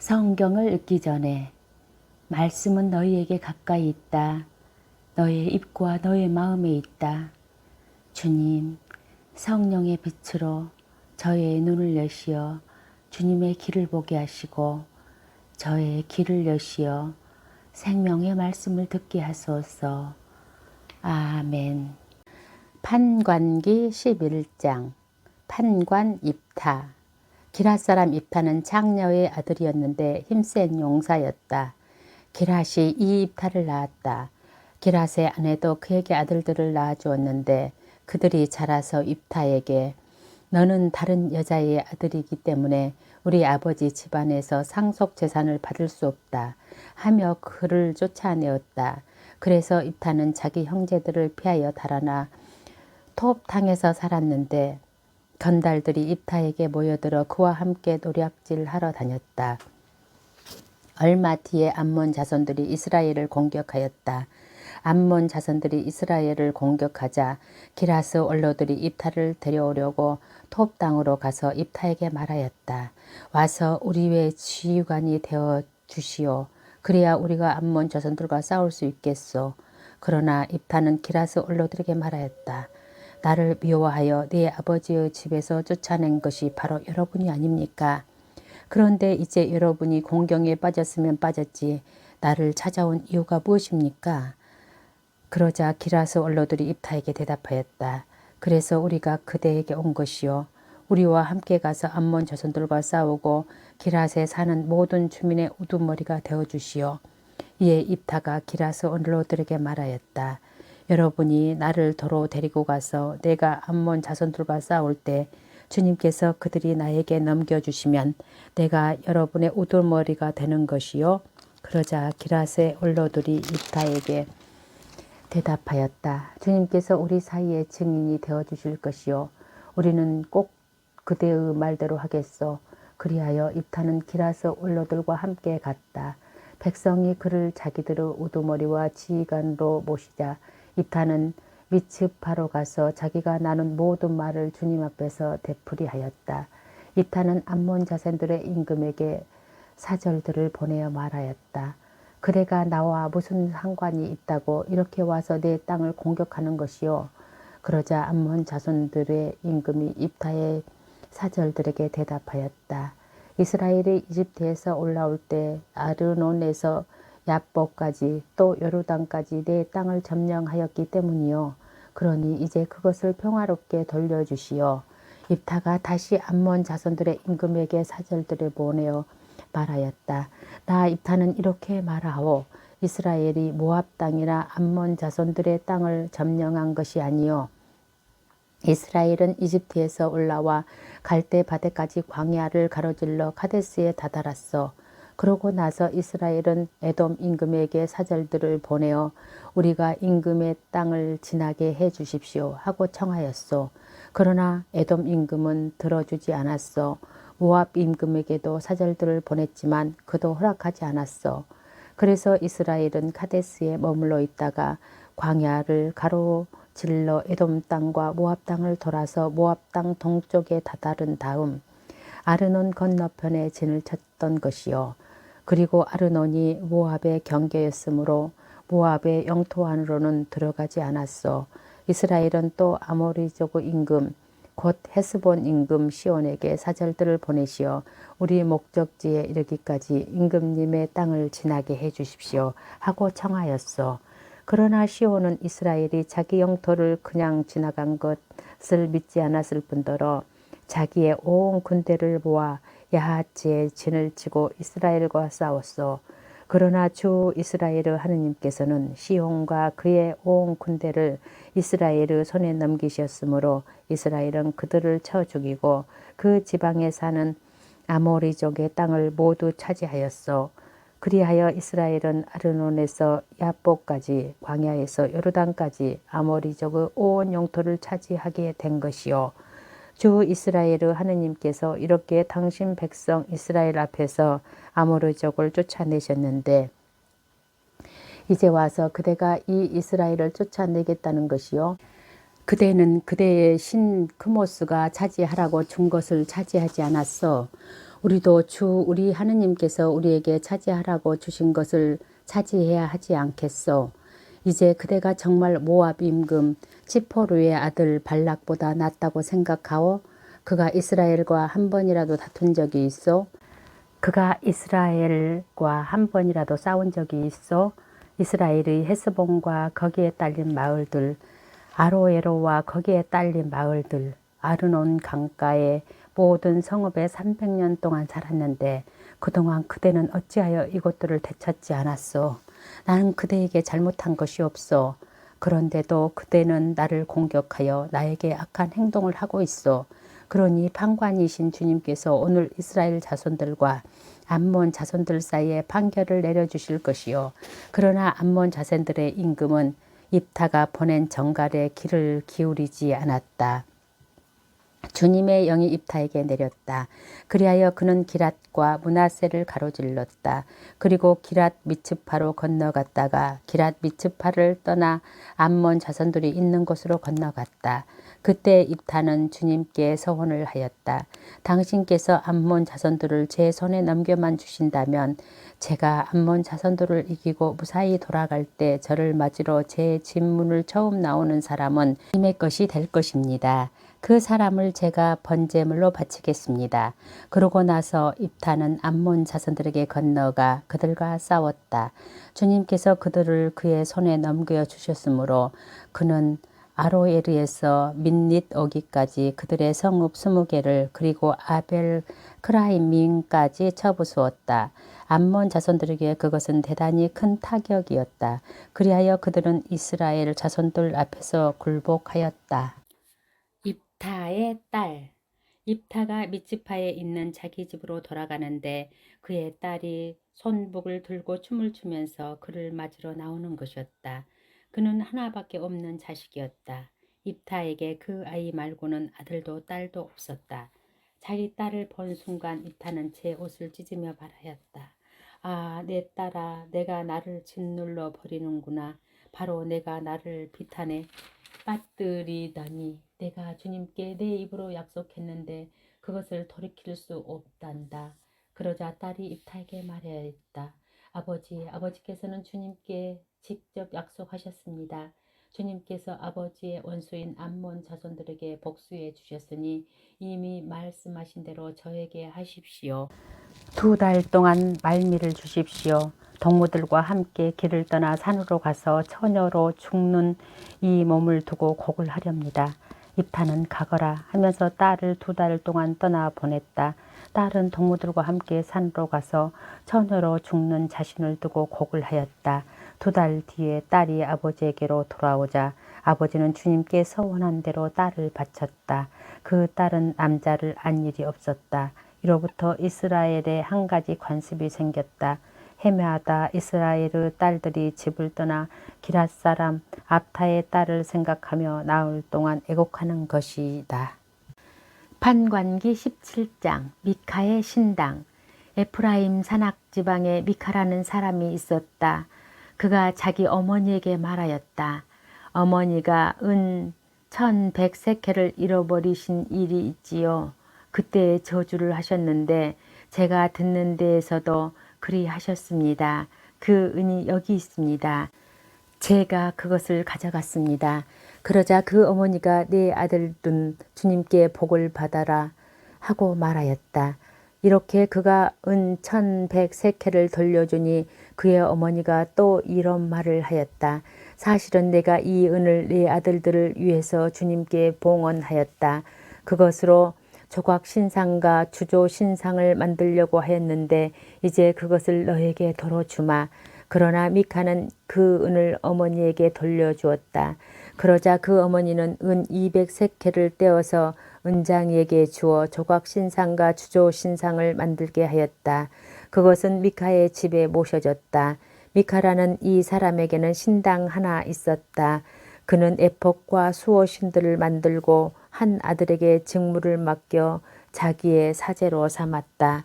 성경을 읽기 전에 말씀은 너희에게 가까이 있다. 너의 입과 너의 마음에 있다. 주님, 성령의 빛으로 저의 눈을 여시어 주님의 길을 보게 하시고 저의 귀를 여시어 생명의 말씀을 듣게 하소서. 아멘. 판관기 11장 판관 입타. 기랏 사람 입타는 장녀의 아들이었는데 힘센 용사였다. 기랏이 이 입타를 낳았다. 기랏의 아내도 그에게 아들들을 낳아주었는데 그들이 자라서 입타에게 너는 다른 여자의 아들이기 때문에 우리 아버지 집안에서 상속 재산을 받을 수 없다 하며 그를 쫓아내었다. 그래서 입타는 자기 형제들을 피하여 달아나 톱탕에서 살았는데 건달들이 입타에게 모여들어 그와 함께 노략질하러 다녔다. 얼마 뒤에 암몬 자손들이 이스라엘을 공격하였다. 암몬 자손들이 이스라엘을 공격하자 기랏의 원로들이 입타를 데려오려고 톱 땅으로 가서 입타에게 말하였다. 와서 우리의 지휘관이 되어 주시오. 그래야 우리가 암몬 자손들과 싸울 수 있겠소. 그러나 입타는 기랏의 원로들에게 말하였다. 나를 미워하여 네 아버지의 집에서 쫓아낸 것이 바로 여러분이 아닙니까? 그런데 이제 여러분이 공경에 빠졌으면 빠졌지 나를 찾아온 이유가 무엇입니까? 그러자 기랏의 원로들이 입타에게 대답하였다. 그래서 우리가 그대에게 온 것이요. 우리와 함께 가서 암몬 자손들과 싸우고 기랏에 사는 모든 주민의 우두머리가 되어주시오. 이에 입타가 기랏의 원로들에게 말하였다. 여러분이 나를 도로 데리고 가서 내가 암몬 자손들과 싸울 때 주님께서 그들이 나에게 넘겨주시면 내가 여러분의 우두머리가 되는 것이요. 그러자 기랏의 원로들이 입타에게 대답하였다. 주님께서 우리 사이에 증인이 되어주실 것이요. 우리는 꼭 그대의 말대로 하겠소. 그리하여 입타는 기랏의 원로들과 함께 갔다. 백성이 그를 자기들의 우두머리와 지휘관으로 모시자 입타는 미츠파로 가서 자기가 나눈 모든 말을 주님 앞에서 되풀이하였다. 입타는 암몬 자손들의 임금에게 사절들을 보내어 말하였다. 그대가 나와 무슨 상관이 있다고 이렇게 와서 내 땅을 공격하는 것이요. 그러자 암몬 자손들의 임금이 입타의 사절들에게 대답하였다. 이스라엘이 이집트에서 올라올 때 아르논에서 야복까지 또 요르단까지 내 땅을 점령하였기 때문이요. 그러니 이제 그것을 평화롭게 돌려주시오. 입타가 다시 암몬 자손들의 임금에게 사절들을 보내어 말하였다. 나 입타는 이렇게 말하오. 이스라엘이 모압 땅이나 암몬 자손들의 땅을 점령한 것이 아니요. 이스라엘은 이집트에서 올라와 갈대 바다까지 광야를 가로질러 카데스에 다다랐어. 그러고 나서 이스라엘은 에돔 임금에게 사절들을 보내어 우리가 임금의 땅을 지나게 해 주십시오 하고 청하였소. 그러나 에돔 임금은 들어주지 않았어. 모압 임금에게도 사절들을 보냈지만 그도 허락하지 않았어. 그래서 이스라엘은 카데스에 머물러 있다가 광야를 가로질러 에돔 땅과 모압 땅을 돌아서 모압 땅 동쪽에 다다른 다음 아르논 건너편에 진을 쳤던 것이요. 그리고 아르논이 모압의 경계였으므로 모압의 영토 안으로는 들어가지 않았어. 이스라엘은 또 아모리족의 임금 곧 헤스본 임금 시온에게 사절들을 보내시어 우리 목적지에 이르기까지 임금님의 땅을 지나게 해 주십시오 하고 청하였어. 그러나 시온은 이스라엘이 자기 영토를 그냥 지나간 것을 믿지 않았을 뿐더러 자기의 온 군대를 모아 야하츠에 진을 치고 이스라엘과 싸웠어. 그러나 주 이스라엘의 하느님께서는 시온과 그의 온 군대를 이스라엘의 손에 넘기셨으므로 이스라엘은 그들을 쳐 죽이고 그 지방에 사는 아모리족의 땅을 모두 차지하였어. 그리하여 이스라엘은 아르논에서 야복까지 광야에서 요르단까지 아모리족의 온 영토를 차지하게 된 것이요. 주 이스라엘의 하느님께서 이렇게 당신 백성 이스라엘 앞에서 아모리족을 쫓아내셨는데 이제 와서 그대가 이 이스라엘을 쫓아내겠다는 것이요. 그대는 그대의 신 크모스가 차지하라고 준 것을 차지하지 않았어. 우리도 주 우리 하느님께서 우리에게 차지하라고 주신 것을 차지해야 하지 않겠소. 이제 그대가 정말 모압 임금 시포르의 아들 발락보다 낫다고 생각하오? 그가 이스라엘과 한 번이라도 다툰 적이 있어? 그가 이스라엘과 한 번이라도 싸운 적이 있어? 이스라엘의 헤스본과 거기에 딸린 마을들, 아로에로와 거기에 딸린 마을들, 아르논 강가의 모든 성읍에 300년 동안 살았는데 그동안 그대는 어찌하여 이곳들을 되찾지 않았소? 나는 그대에게 잘못한 것이 없소. 그런데도 그대는 나를 공격하여 나에게 악한 행동을 하고 있어. 그러니 판관이신 주님께서 오늘 이스라엘 자손들과 암몬 자손들 사이에 판결을 내려주실 것이요. 그러나 암몬 자손들의 임금은 입타가 보낸 정갈에 귀를 기울이지 않았다. 주님의 영이 입타에게 내렸다. 그리하여 그는 기랏과 므낫세를 가로질렀다. 그리고 기랏 미츠파로 건너갔다가 기랏 미츠파를 떠나 암몬 자손들이 있는 곳으로 건너갔다. 그때 입타는 주님께 서원을 하였다. 당신께서 암몬 자손들을 제 손에 넘겨만 주신다면 제가 암몬 자손들을 이기고 무사히 돌아갈 때 저를 맞으러 제 진문을 처음 나오는 사람은 주님의 것이 될 것입니다. 그 사람을 제가 번제물로 바치겠습니다. 그러고 나서 입타는 암몬 자손들에게 건너가 그들과 싸웠다. 주님께서 그들을 그의 손에 넘겨 주셨으므로 그는 아로에르에서 민닛 오기까지 그들의 성읍 20개를 그리고 아벨 크라이민까지 쳐부수었다. 암몬 자손들에게 그것은 대단히 큰 타격이었다. 그리하여 그들은 이스라엘 자손들 앞에서 굴복하였다. 입타의 딸. 입타가 미츠파에 있는 자기 집으로 돌아가는데 그의 딸이 손복을 들고 춤을 추면서 그를 맞으러 나오는 것이었다. 그는 하나밖에 없는 자식이었다. 입타에게 그 아이 말고는 아들도 딸도 없었다. 자기 딸을 본 순간 입타는 제 옷을 찢으며 말하였다. 아, 내 딸아, 내가 나를 짓눌러 버리는구나. 바로 내가 나를 비탄에 빠뜨리다니 내가 주님께 내 입으로 약속했는데 그것을 돌이킬 수 없단다. 그러자 딸이 입타에게 말하였다. 아버지께서는 주님께 직접 약속하셨습니다. 주님께서 아버지의 원수인 암몬 자손들에게 복수해 주셨으니 이미 말씀하신 대로 저에게 하십시오. 2달 동안 말미를 주십시오. 동무들과 함께 길을 떠나 산으로 가서 처녀로 죽는 이 몸을 두고 곡을 하렵니다. 입타는 가거라 하면서 딸을 2달 동안 떠나 보냈다. 딸은 동무들과 함께 산으로 가서 처녀로 죽는 자신을 두고 곡을 하였다. 2달 뒤에 딸이 아버지에게로 돌아오자 아버지는 주님께 서원한 대로 딸을 바쳤다. 그 딸은 남자를 안 일이 없었다. 이로부터 이스라엘에 한 가지 관습이 생겼다. 헤매하다 이스라엘의 딸들이 집을 떠나 기랏 사람 압타의 딸을 생각하며 나흘 동안 애곡하는 것이다. 판관기 17장 미카의 신당. 에프라임 산악 지방에 미카라는 사람이 있었다. 그가 자기 어머니에게 말하였다. 어머니가 은 1100세켈을 잃어버리신 일이 있지요. 그때 저주를 하셨는데 제가 듣는 데에서도 그리 하셨습니다. 그 은이 여기 있습니다. 제가 그것을 가져갔습니다. 그러자 그 어머니가 내 아들은 주님께 복을 받아라 하고 말하였다. 이렇게 그가 은 1100세켈을 돌려주니 그의 어머니가 또 이런 말을 하였다. 사실은 내가 이 은을 내 아들들을 위해서 주님께 봉헌하였다. 그것으로 조각 신상과 주조 신상을 만들려고 하였는데 이제 그것을 너에게 도로 주마. 그러나 미카는 그 은을 어머니에게 돌려주었다. 그러자 그 어머니는 은 200세켈을 떼어서 은장에게 주어 조각 신상과 주조 신상을 만들게 하였다. 그것은 미카의 집에 모셔졌다. 미카라는 이 사람에게는 신당 하나 있었다. 그는 에봇과 수호신들을 만들고 한 아들에게 직무를 맡겨 자기의 사제로 삼았다.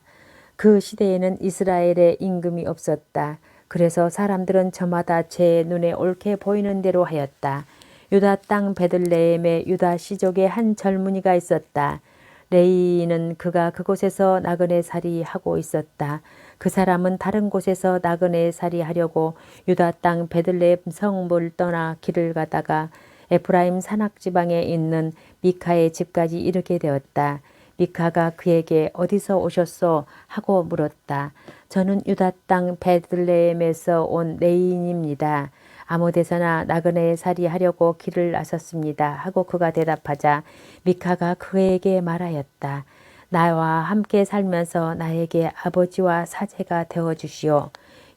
그 시대에는 이스라엘에 임금이 없었다. 그래서 사람들은 저마다 제 눈에 옳게 보이는 대로 하였다. 유다 땅 베들레헴에 유다 시족의 한 젊은이가 있었다. 레이는 그가 그곳에서 나그네 살이 하고 있었다. 그 사람은 다른 곳에서 나그네 살이 하려고 유다 땅 베들레헴 성을 떠나 길을 가다가 에프라임 산악지방에 있는 미카의 집까지 이르게 되었다. 미카가 그에게 어디서 오셨소? 하고 물었다. 저는 유다 땅 베들레헴에서 온 레인입니다. 아무 데서나 나그네 살이 하려고 길을 나섰습니다. 하고 그가 대답하자 미카가 그에게 말하였다. 나와 함께 살면서 나에게 아버지와 사제가 되어주시오.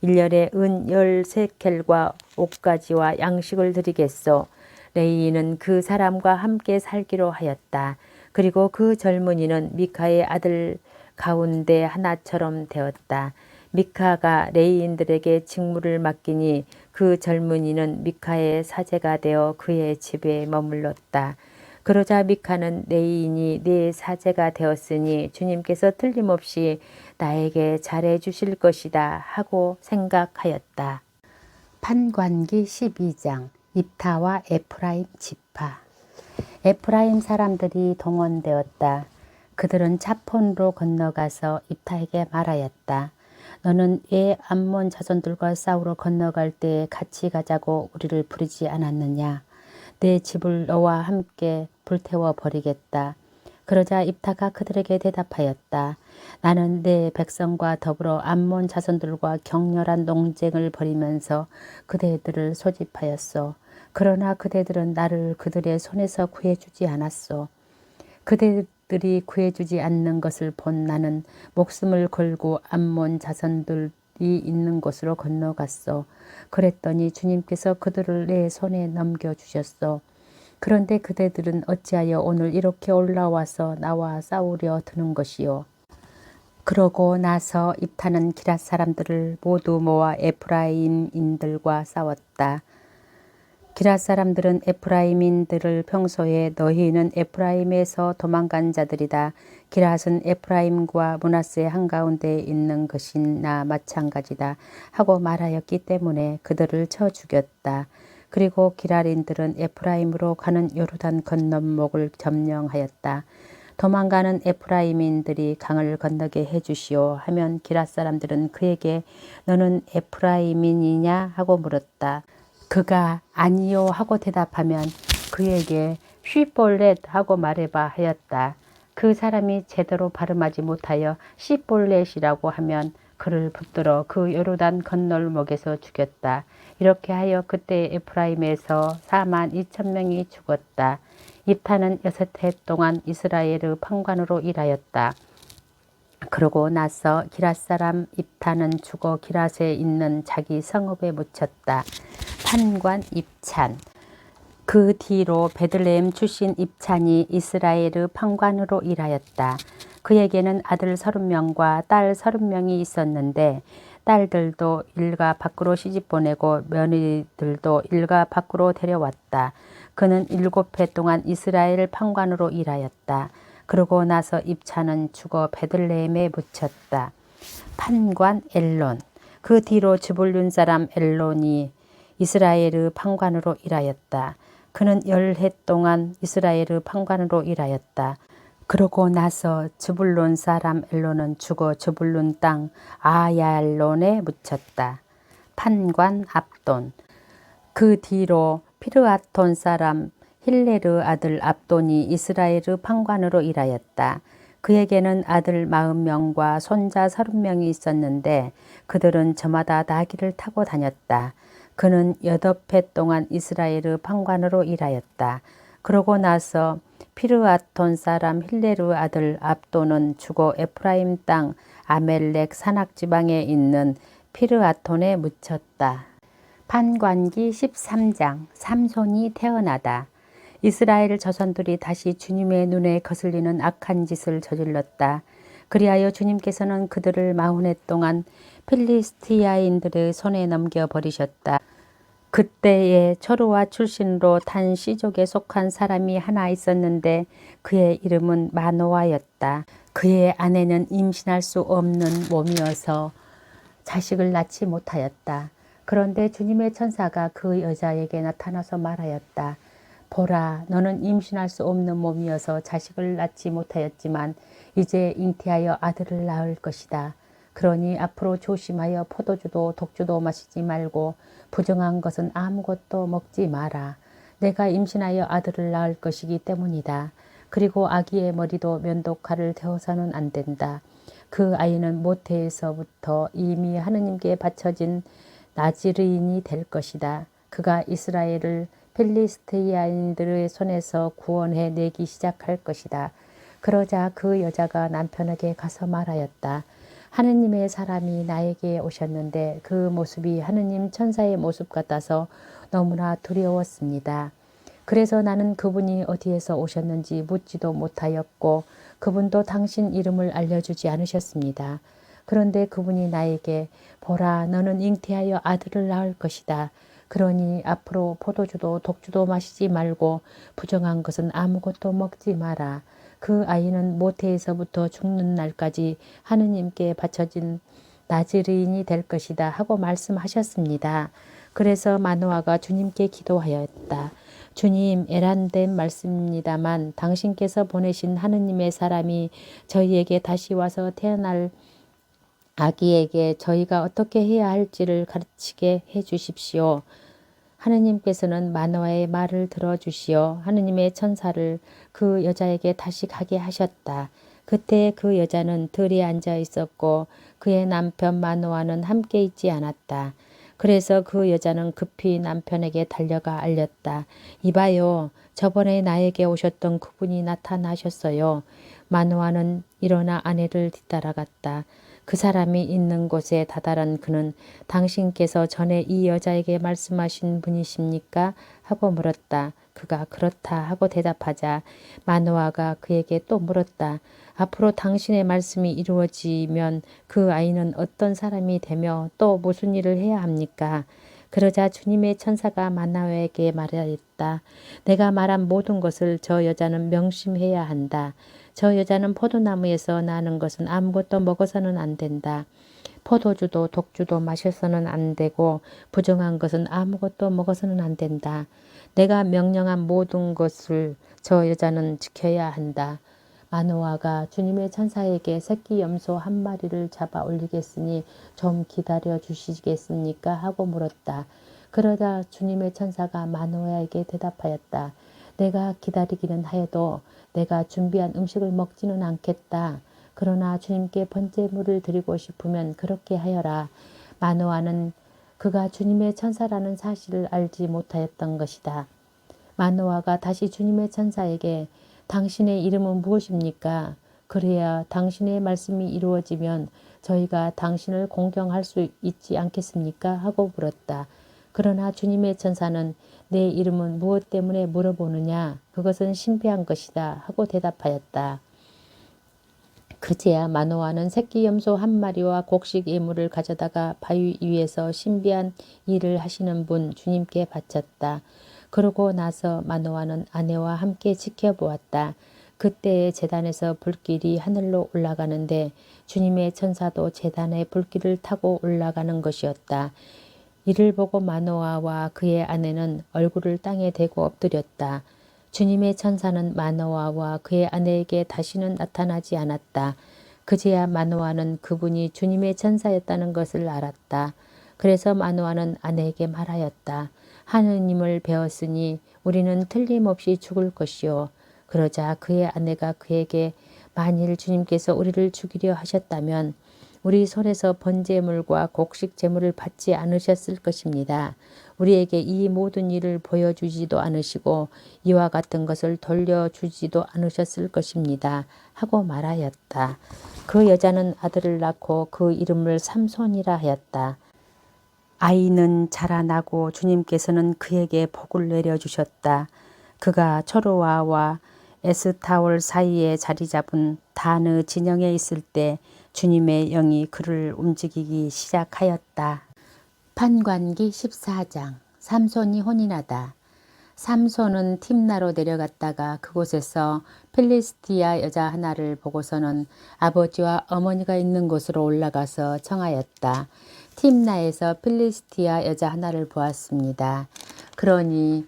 1년에 은 10세켈과 옷가지와 양식을 드리겠소. 레이는 그 사람과 함께 살기로 하였다. 그리고 그 젊은이는 미카의 아들 가운데 하나처럼 되었다. 미카가 레이인들에게 직무를 맡기니 그 젊은이는 미카의 사제가 되어 그의 집에 머물렀다. 그러자 미카는 레이인이 내 사제가 되었으니 주님께서 틀림없이 나에게 잘해 주실 것이다 하고 생각하였다. 판관기 12장 입타와 에프라임 지파. 에프라임 사람들이 동원되었다. 그들은 차폰으로 건너가서 입타에게 말하였다. 너는 왜 암몬 자손들과 싸우러 건너갈 때 같이 가자고 우리를 부르지 않았느냐? 내 집을 너와 함께 불태워 버리겠다. 그러자 입타가 그들에게 대답하였다. 나는 내 백성과 더불어 암몬 자손들과 격렬한 논쟁을 벌이면서 그대들을 소집하였소. 그러나 그대들은 나를 그들의 손에서 구해주지 않았소. 그대들이 구해주지 않는 것을 본 나는 목숨을 걸고 암몬 자손들이 있는 곳으로 건너갔소. 그랬더니 주님께서 그들을 내 손에 넘겨주셨소. 그런데 그대들은 어찌하여 오늘 이렇게 올라와서 나와 싸우려 드는 것이요. 그러고 나서 입타는 기랏 사람들을 모두 모아 에프라임인들과 싸웠다. 기랏 사람들은 에프라임인들을 평소에 너희는 에프라임에서 도망간 자들이다. 기랏은 에프라임과 므낫세 한가운데에 있는 것이나 마찬가지다 하고 말하였기 때문에 그들을 쳐 죽였다. 그리고 기랏인들은 에프라임으로 가는 요르단 건너목을 점령하였다. 도망가는 에프라임인들이 강을 건너게 해주시오 하면 기랏 사람들은 그에게 너는 에프라임인이냐 하고 물었다. 그가 아니요 하고 대답하면 그에게 쉬볼렛 하고 말해봐 하였다. 그 사람이 제대로 발음하지 못하여 시볼렛이라고 하면 그를 붙들어 그 요르단 건널목에서 죽였다. 이렇게 하여 그때 에프라임에서 42,000명이 죽었다. 입타는 6해 동안 이스라엘의 판관으로 일하였다. 그러고 나서 기랏 사람 입타는 죽어 기랏에 있는 자기 성읍에 묻혔다. 판관 입찬. 그 뒤로 베들레헴 출신 입찬이 이스라엘의 판관으로 일하였다. 그에게는 아들 30명과 딸 30명이 있었는데 딸들도 일가 밖으로 시집보내고 며느리들도 일가 밖으로 데려왔다. 그는 7해 동안 이스라엘 판관으로 일하였다. 그러고 나서 입찬은 죽어 베들레헴에 묻혔다. 판관 엘론. 그 뒤로 즈불룬 사람 엘론이 이스라엘의 판관으로 일하였다. 그는 10해 동안 이스라엘의 판관으로 일하였다. 그러고 나서 즈불론 사람 엘론은 죽어 즈불론 땅 아얄론에 묻혔다. 판관 압돈. 그 뒤로 피르아톤 사람 힐레르 아들 압돈이 이스라엘의 판관으로 일하였다. 그에게는 아들 40명과 손자 30명이 있었는데 그들은 저마다 나귀를 타고 다녔다. 그는 8해 동안 이스라엘의 판관으로 일하였다. 그러고 나서 피르아톤 사람 힐레르 아들 압돈은 죽어 에프라임 땅 아멜렉 산악지방에 있는 피르아톤에 묻혔다. 판관기 13장 삼손이 태어나다. 이스라엘 자손들이 다시 주님의 눈에 거슬리는 악한 짓을 저질렀다. 그리하여 주님께서는 그들을 40해 동안 필리스티아인들의 손에 넘겨버리셨다. 그때에 초르와 출신으로 단 시족에 속한 사람이 하나 있었는데 그의 이름은 마노아였다. 그의 아내는 임신할 수 없는 몸이어서 자식을 낳지 못하였다. 그런데 주님의 천사가 그 여자에게 나타나서 말하였다. 보라, 너는 임신할 수 없는 몸이어서 자식을 낳지 못하였지만 이제 잉태하여 아들을 낳을 것이다. 그러니 앞으로 조심하여 포도주도 독주도 마시지 말고 부정한 것은 아무것도 먹지 마라. 내가 임신하여 아들을 낳을 것이기 때문이다. 그리고 아기의 머리도 면도칼을 대어서는 안 된다. 그 아이는 모태에서부터 이미 하느님께 바쳐진 나지르인이 될 것이다. 그가 이스라엘을 필리스티아인들의 손에서 구원해 내기 시작할 것이다. 그러자 그 여자가 남편에게 가서 말하였다. 하느님의 사람이 나에게 오셨는데 그 모습이 하느님 천사의 모습 같아서 너무나 두려웠습니다. 그래서 나는 그분이 어디에서 오셨는지 묻지도 못하였고 그분도 당신 이름을 알려주지 않으셨습니다. 그런데 그분이 나에게 보라, 너는 잉태하여 아들을 낳을 것이다. 그러니 앞으로 포도주도 독주도 마시지 말고 부정한 것은 아무것도 먹지 마라. 그 아이는 모태에서부터 죽는 날까지 하느님께 바쳐진 나즈르인이 될 것이다 하고 말씀하셨습니다. 그래서 마노아가 주님께 기도하였다. 주님, 애란된 말씀입니다만 당신께서 보내신 하느님의 사람이 저희에게 다시 와서 태어날 아기에게 저희가 어떻게 해야 할지를 가르치게 해 주십시오. 하느님께서는 마노아의 말을 들어주시어 하느님의 천사를 그 여자에게 다시 가게 하셨다. 그때 그 여자는 들에 앉아 있었고 그의 남편 마노아는 함께 있지 않았다. 그래서 그 여자는 급히 남편에게 달려가 알렸다. 이봐요, 저번에 나에게 오셨던 그분이 나타나셨어요. 마노아는 일어나 아내를 뒤따라갔다. 그 사람이 있는 곳에 다다른 그는 당신께서 전에 이 여자에게 말씀하신 분이십니까? 하고 물었다. 그가 그렇다 하고 대답하자 마노아가 그에게 또 물었다. 앞으로 당신의 말씀이 이루어지면 그 아이는 어떤 사람이 되며 또 무슨 일을 해야 합니까? 그러자 주님의 천사가 마노아에게 말하였다. 내가 말한 모든 것을 저 여자는 명심해야 한다. 저 여자는 포도나무에서 나는 것은 아무것도 먹어서는 안 된다. 포도주도 독주도 마셔서는 안 되고 부정한 것은 아무것도 먹어서는 안 된다. 내가 명령한 모든 것을 저 여자는 지켜야 한다. 마노아가 주님의 천사에게 새끼 염소 한 마리를 잡아 올리겠으니 좀 기다려 주시겠습니까? 하고 물었다. 그러자 주님의 천사가 마노아에게 대답하였다. 내가 기다리기는 하여도 내가 준비한 음식을 먹지는 않겠다. 그러나 주님께 번제물을 드리고 싶으면 그렇게 하여라. 마노아는 그가 주님의 천사라는 사실을 알지 못하였던 것이다. 마노아가 다시 주님의 천사에게 당신의 이름은 무엇입니까? 그래야 당신의 말씀이 이루어지면 저희가 당신을 공경할 수 있지 않겠습니까? 하고 물었다. 그러나 주님의 천사는 내 이름은 무엇 때문에 물어보느냐? 그것은 신비한 것이다. 하고 대답하였다. 그제야 마노아는 새끼 염소 한 마리와 곡식 예물을 가져다가 바위 위에서 신비한 일을 하시는 분 주님께 바쳤다. 그러고 나서 마노아는 아내와 함께 지켜보았다. 그때의 제단에서 불길이 하늘로 올라가는데 주님의 천사도 제단의 불길을 타고 올라가는 것이었다. 이를 보고 마노아와 그의 아내는 얼굴을 땅에 대고 엎드렸다. 주님의 천사는 마노아와 그의 아내에게 다시는 나타나지 않았다. 그제야 마노아는 그분이 주님의 천사였다는 것을 알았다. 그래서 마노아는 아내에게 말하였다. 하느님을 배웠으니 우리는 틀림없이 죽을 것이요. 그러자 그의 아내가 그에게 만일 주님께서 우리를 죽이려 하셨다면 우리 손에서 번제물과 곡식 제물을 받지 않으셨을 것입니다. 우리에게 이 모든 일을 보여주지도 않으시고 이와 같은 것을 돌려주지도 않으셨을 것입니다. 하고 말하였다. 그 여자는 아들을 낳고 그 이름을 삼손이라 하였다. 아이는 자라나고 주님께서는 그에게 복을 내려주셨다. 그가 초로아와 에스타올 사이에 자리 잡은 다느 진영에 있을 때 주님의 영이 그를 움직이기 시작하였다. 판관기 14장 삼손이 혼인하다. 삼손은 팀나로 내려갔다가 그곳에서 필리스티아 여자 하나를 보고서는 아버지와 어머니가 있는 곳으로 올라가서 청하였다. 팀나에서 필리스티아 여자 하나를 보았습니다. 그러니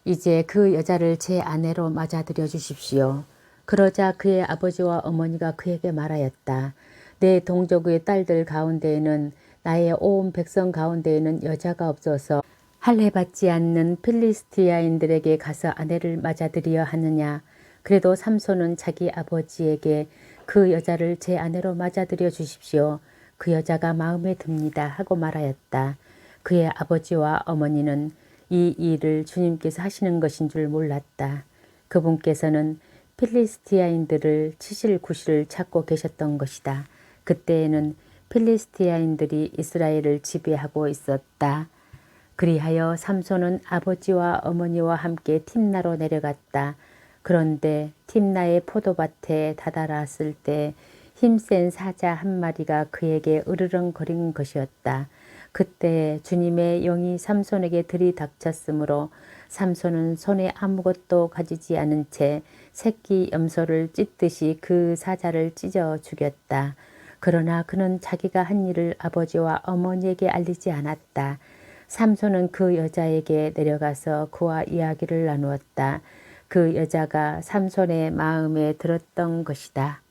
이제 그 여자를 제 아내로 맞아들여 주십시오. 그러자 그의 아버지와 어머니가 그에게 말하였다. 내 동족의 딸들 가운데에는 나의 온 백성 가운데에는 여자가 없어서 할례 받지 않는 필리스티아인들에게 가서 아내를 맞아들여 하느냐. 그래도 삼손은 자기 아버지에게 그 여자를 제 아내로 맞아들여 주십시오. 그 여자가 마음에 듭니다 하고 말하였다. 그의 아버지와 어머니는 이 일을 주님께서 하시는 것인 줄 몰랐다. 그분께서는 필리스티아인들을 치실 구실을 찾고 계셨던 것이다. 그때에는 필리스티아인들이 이스라엘을 지배하고 있었다. 그리하여 삼손은 아버지와 어머니와 함께 팀나로 내려갔다. 그런데 팀나의 포도밭에 다다랐을 때 힘센 사자 한 마리가 그에게 으르렁거린 것이었다. 그때 주님의 영이 삼손에게 들이닥쳤으므로 삼손은 손에 아무것도 가지지 않은 채 새끼 염소를 찢듯이 그 사자를 찢어 죽였다. 그러나 그는 자기가 한 일을 아버지와 어머니에게 알리지 않았다. 삼손은 그 여자에게 내려가서 그와 이야기를 나누었다. 그 여자가 삼손의 마음에 들었던 것이다.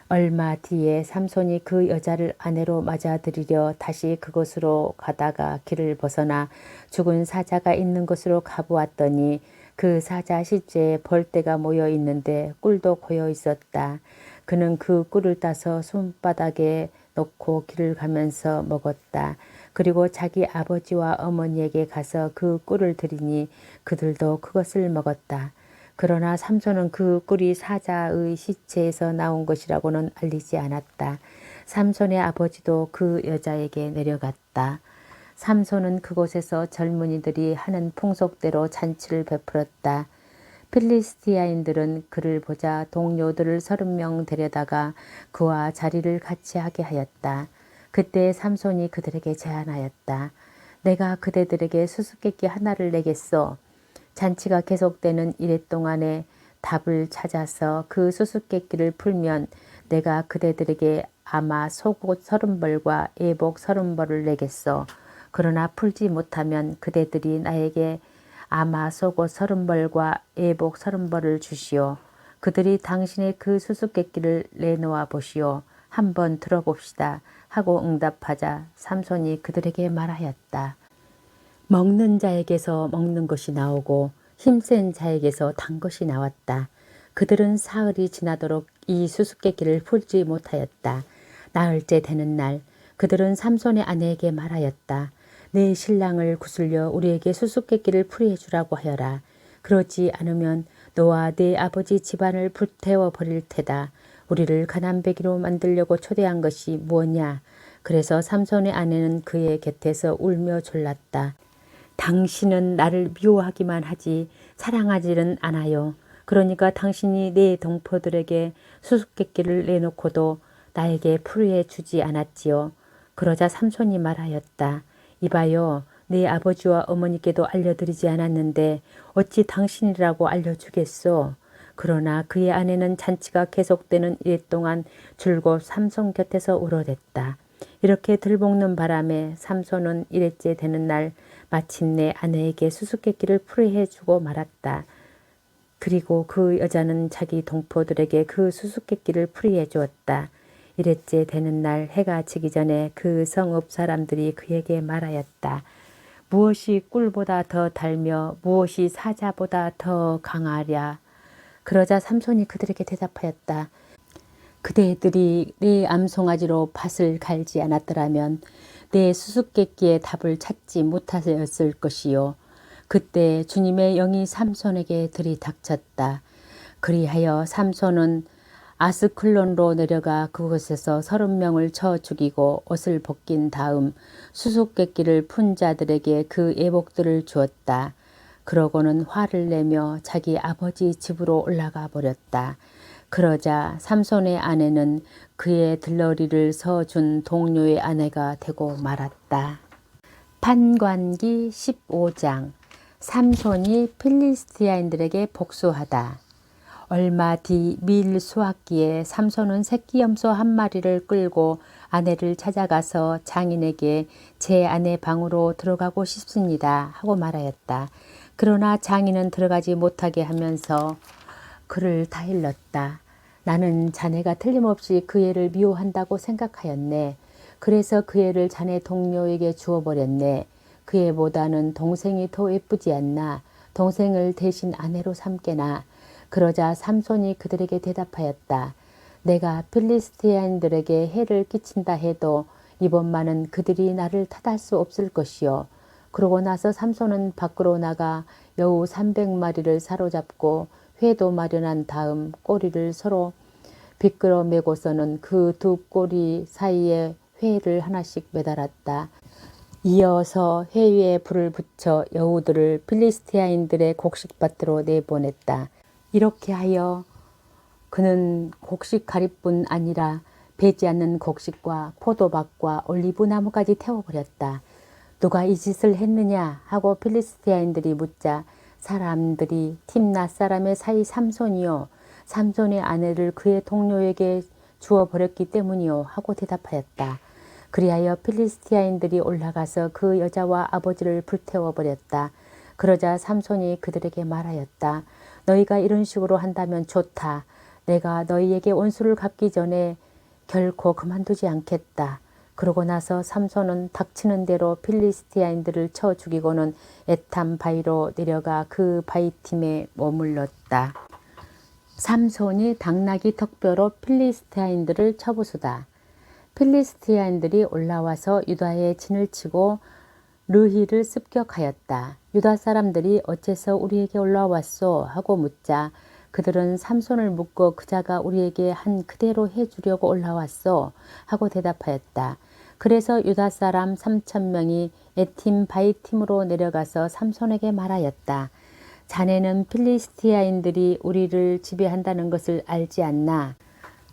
얼마 뒤에 삼손이 그 여자를 아내로 맞아들이려 다시 그곳으로 가다가 길을 벗어나 죽은 사자가 있는 곳으로 가보았더니 그 사자 시체에 벌떼가 모여 있는데 꿀도 고여 있었다. 그는 그 꿀을 따서 손바닥에 놓고 길을 가면서 먹었다. 그리고 자기 아버지와 어머니에게 가서 그 꿀을 드리니 그들도 그것을 먹었다. 그러나 삼손은 그 꿀이 사자의 시체에서 나온 것이라고는 알리지 않았다. 삼손의 아버지도 그 여자에게 내려갔다. 삼손은 그곳에서 젊은이들이 하는 풍속대로 잔치를 베풀었다. 필리스티아인들은 그를 보자 동료들을 30명 데려다가 그와 자리를 같이 하게 하였다. 그때 삼손이 그들에게 제안하였다. 내가 그대들에게 수수께끼 하나를 내겠소. 잔치가 계속되는 이래 동안에 답을 찾아서 그 수수께끼를 풀면 내가 그대들에게 아마 속옷 30벌과 애복 30벌을 내겠소. 그러나 풀지 못하면 그대들이 나에게 아마 속옷 30벌과 애복 30벌을 주시오. 그들이 당신의 그 수수께끼를 내놓아 보시오. 한번 들어봅시다. 하고 응답하자 삼손이 그들에게 말하였다. 먹는 자에게서 먹는 것이 나오고 힘센 자에게서 단 것이 나왔다. 그들은 사흘이 지나도록 이 수수께끼를 풀지 못하였다. 나흘째 되는 날 그들은 삼손의 아내에게 말하였다. 내 신랑을 구슬려 우리에게 수수께끼를 풀이해 주라고 하여라. 그러지 않으면 너와 네 아버지 집안을 불태워 버릴 테다. 우리를 가난배기로 만들려고 초대한 것이 무엇냐. 그래서 삼손의 아내는 그의 곁에서 울며 졸랐다. 당신은 나를 미워하기만 하지 사랑하지는 않아요. 그러니까 당신이 내 동포들에게 수수께끼를 내놓고도 나에게 풀이해 주지 않았지요. 그러자 삼손이 말하였다. 이봐요. 내 아버지와 어머니께도 알려드리지 않았는데 어찌 당신이라고 알려주겠소. 그러나 그의 아내는 잔치가 계속되는 일 동안 줄곧 삼손 곁에서 울어댔다. 이렇게 들볶는 바람에 삼손은 일회째 되는 날 마침내 아내에게 수수께끼를 풀이해 주고 말았다. 그리고 그 여자는 자기 동포들에게 그 수수께끼를 풀이해 주었다. 일회째 되는 날 해가 지기 전에 그 성읍 사람들이 그에게 말하였다. 무엇이 꿀보다 더 달며 무엇이 사자보다 더 강하랴. 그러자 삼손이 그들에게 대답하였다. 그대들이 내 암송아지로 밭을 갈지 않았더라면 내 수수께끼의 답을 찾지 못하였을 것이요. 그때 주님의 영이 삼손에게 들이닥쳤다. 그리하여 삼손은 아스클론으로 내려가 그곳에서 30명을 쳐 죽이고 옷을 벗긴 다음 수수께끼를 푼 자들에게 그 예복들을 주었다. 그러고는 화를 내며 자기 아버지 집으로 올라가 버렸다. 그러자 삼손의 아내는 그의 들러리를 서준 동료의 아내가 되고 말았다. 판관기 15장 삼손이 필리스티아인들에게 복수하다. 얼마 뒤 밀 수확기에 삼손은 새끼 염소 한 마리를 끌고 아내를 찾아가서 장인에게 제 아내 방으로 들어가고 싶습니다 하고 말하였다. 그러나 장인은 들어가지 못하게 하면서 그를 다 일렀다. 나는 자네가 틀림없이 그 애를 미워한다고 생각하였네. 그래서 그 애를 자네 동료에게 주어버렸네. 그 애보다는 동생이 더 예쁘지 않나. 동생을 대신 아내로 삼게나. 그러자 삼손이 그들에게 대답하였다. 내가 필리스티아인들에게 해를 끼친다 해도 이번만은 그들이 나를 탓할 수 없을 것이요. 그러고 나서 삼손은 밖으로 나가 여우 300마리를 사로잡고 회도 마련한 다음 꼬리를 서로 비끌어 매고서는 그 두 꼬리 사이에 회를 하나씩 매달았다. 이어서 회 위에 불을 붙여 여우들을 필리스티아인들의 곡식밭으로 내보냈다. 이렇게 하여 그는 곡식 가리뿐 아니라 배지 않는 곡식과 포도밭과 올리브 나무까지 태워버렸다. 누가 이 짓을 했느냐 하고 필리스티아인들이 묻자 사람들이 팀낫 사람의 사이 삼손이요 삼손의 아내를 그의 동료에게 주어버렸기 때문이요 하고 대답하였다. 그리하여 필리스티아인들이 올라가서 그 여자와 아버지를 불태워버렸다. 그러자 삼손이 그들에게 말하였다. 너희가 이런 식으로 한다면 좋다. 내가 너희에게 원수를 갚기 전에 결코 그만두지 않겠다. 그러고 나서 삼손은 닥치는 대로 필리스티아인들을 쳐 죽이고는 에탐 바위로 내려가 그 바위팀에 머물렀다. 삼손이 당나귀 턱뼈로 필리스티아인들을 쳐부수다. 필리스티아인들이 올라와서 유다의 진을 치고 르히를 습격하였다. 유다 사람들이 어째서 우리에게 올라왔소? 하고 묻자 그들은 삼손을 묻고 그자가 우리에게 한 그대로 해주려고 올라왔소? 하고 대답하였다. 그래서 유다 사람 3,000명이 에팀 바이팀으로 내려가서 삼손에게 말하였다. 자네는 필리스티아인들이 우리를 지배한다는 것을 알지 않나?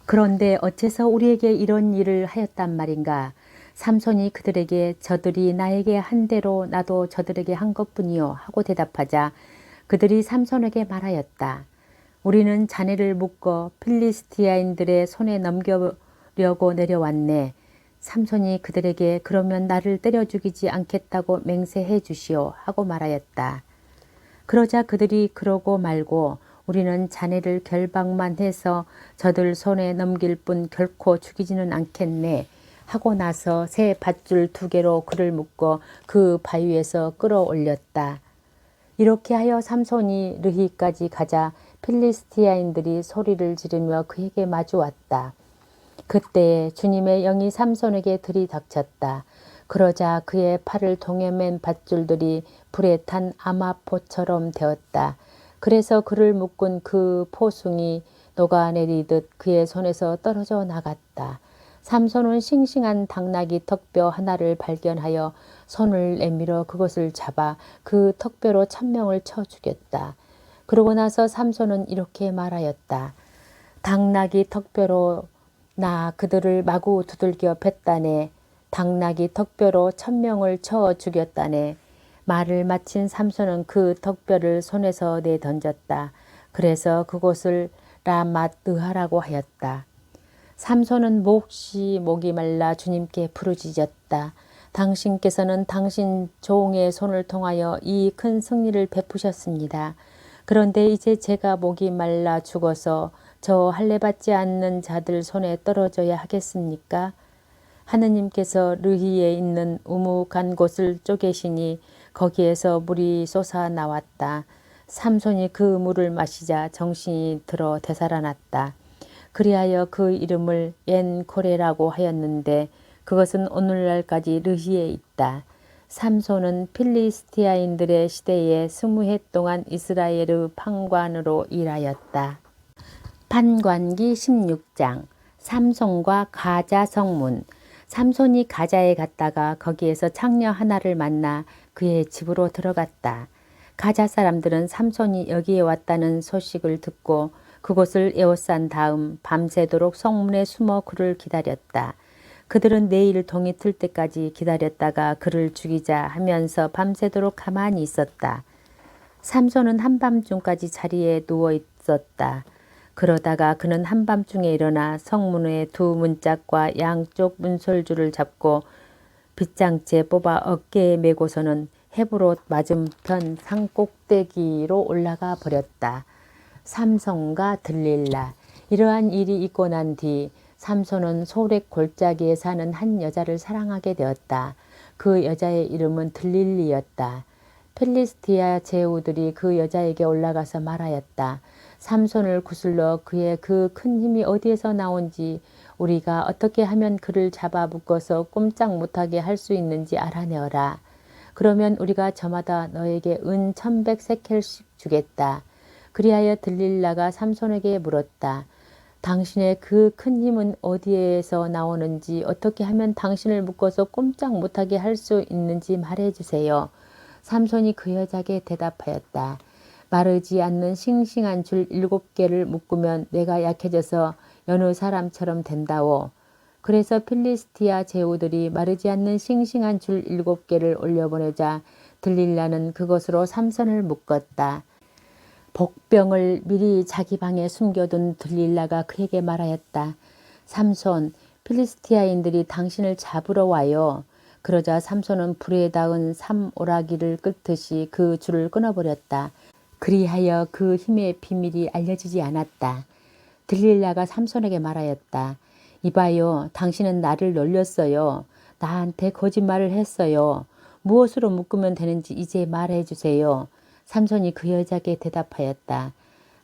그런데 어째서 우리에게 이런 일을 하였단 말인가? 삼손이 그들에게 저들이 나에게 한 대로 나도 저들에게 한 것뿐이요 하고 대답하자 그들이 삼손에게 말하였다. 우리는 자네를 묶어 필리스티아인들의 손에 넘겨려고 내려왔네. 삼손이 그들에게 그러면 나를 때려 죽이지 않겠다고 맹세해 주시오 하고 말하였다. 그러자 그들이 그러고 말고 우리는 자네를 결박만 해서 저들 손에 넘길 뿐 결코 죽이지는 않겠네 하고 나서 새 밧줄 2개로 그를 묶어 그 바위에서 끌어올렸다. 이렇게 하여 삼손이 르히까지 가자 필리스티아인들이 소리를 지르며 그에게 마주 왔다. 그때 주님의 영이 삼손에게 들이닥쳤다. 그러자 그의 팔을 동여맨 밧줄들이 불에 탄 아마포처럼 되었다. 그래서 그를 묶은 그 포숭이 녹아내리듯 그의 손에서 떨어져 나갔다. 삼손은 싱싱한 당나귀 턱뼈 하나를 발견하여 손을 내밀어 그것을 잡아 그 턱뼈로 1,000명을 쳐 죽였다. 그러고 나서 삼손은 이렇게 말하였다. 당나귀 턱뼈로 나 그들을 마구 두들겨 팼다네. 당나귀 턱뼈로 1,000명을 쳐 죽였다네. 말을 마친 삼손은 그 턱뼈를 손에서 내던졌다. 그래서 그곳을 라맛느하라고 하였다. 삼손은 몹시 목이 말라 주님께 부르짖었다. 당신께서는 당신 종의 손을 통하여 이 큰 승리를 베푸셨습니다. 그런데 이제 제가 목이 말라 죽어서 저 할례받지 않는 자들 손에 떨어져야 하겠습니까? 하느님께서 르히에 있는 우묵한 곳을 쪼개시니 거기에서 물이 솟아 나왔다. 삼손이 그 물을 마시자 정신이 들어 되살아났다. 그리하여 그 이름을 엔코레라고 하였는데 그것은 오늘날까지 르히에 있다. 삼손은 필리스티아인들의 시대에 20해 동안 이스라엘의 판관으로 일하였다. 판관기 16장 삼손과 가자 성문. 삼손이 가자에 갔다가 거기에서 창녀 하나를 만나 그의 집으로 들어갔다. 가자 사람들은 삼손이 여기에 왔다는 소식을 듣고 그곳을 에워싼 다음 밤새도록 성문에 숨어 그를 기다렸다. 그들은 내일 동이 틀 때까지 기다렸다가 그를 죽이자 하면서 밤새도록 가만히 있었다. 삼손은 한밤중까지 자리에 누워 있었다. 그러다가 그는 한밤중에 일어나 성문의 2 문짝과 양쪽 문설주를 잡고 빗장째 뽑아 어깨에 메고서는 헤브롯 맞은편 산꼭대기로 올라가 버렸다. 삼손과 들릴라. 이러한 일이 있고 난 뒤 삼손은 소렉 골짜기에 사는 한 여자를 사랑하게 되었다. 그 여자의 이름은 들릴리였다. 필리스티아 제후들이 그 여자에게 올라가서 말하였다. 삼손을 구슬러 그의 그 큰 힘이 어디에서 나온지 우리가 어떻게 하면 그를 잡아 묶어서 꼼짝 못하게 할 수 있는지 알아내어라. 그러면 우리가 저마다 너에게 은 1100세켈씩 주겠다. 그리하여 들릴라가 삼손에게 물었다. 당신의 그 큰 힘은 어디에서 나오는지 어떻게 하면 당신을 묶어서 꼼짝 못하게 할 수 있는지 말해주세요. 삼손이 그 여자에게 대답하였다. 마르지 않는 싱싱한 줄 7개를 묶으면 내가 약해져서 여느 사람처럼 된다오. 그래서 필리스티아 제후들이 마르지 않는 싱싱한 줄 7개를 올려보내자 들릴라는 그것으로 삼손을 묶었다. 복병을 미리 자기 방에 숨겨둔 들릴라가 그에게 말하였다. 삼손, 필리스티아인들이 당신을 잡으러 와요. 그러자 삼손은 불에 닿은 삼오라기를 끄듯이 그 줄을 끊어버렸다. 그리하여 그 힘의 비밀이 알려지지 않았다. 들릴라가 삼손에게 말하였다. 이봐요, 당신은 나를 놀렸어요. 나한테 거짓말을 했어요. 무엇으로 묶으면 되는지 이제 말해주세요. 삼손이 그 여자에게 대답하였다.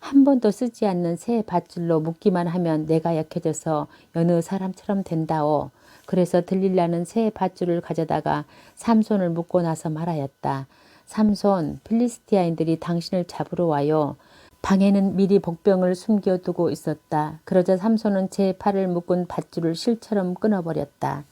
한 번도 쓰지 않는 새 밧줄로 묶기만 하면 내가 약해져서 여느 사람처럼 된다오. 그래서 들릴라는 새 밧줄을 가져다가 삼손을 묶고 나서 말하였다. 삼손, 필리스티아인들이 당신을 잡으러 와요. 방에는 미리 복병을 숨겨두고 있었다. 그러자 삼손은 제 팔을 묶은 밧줄을 실처럼 끊어버렸다.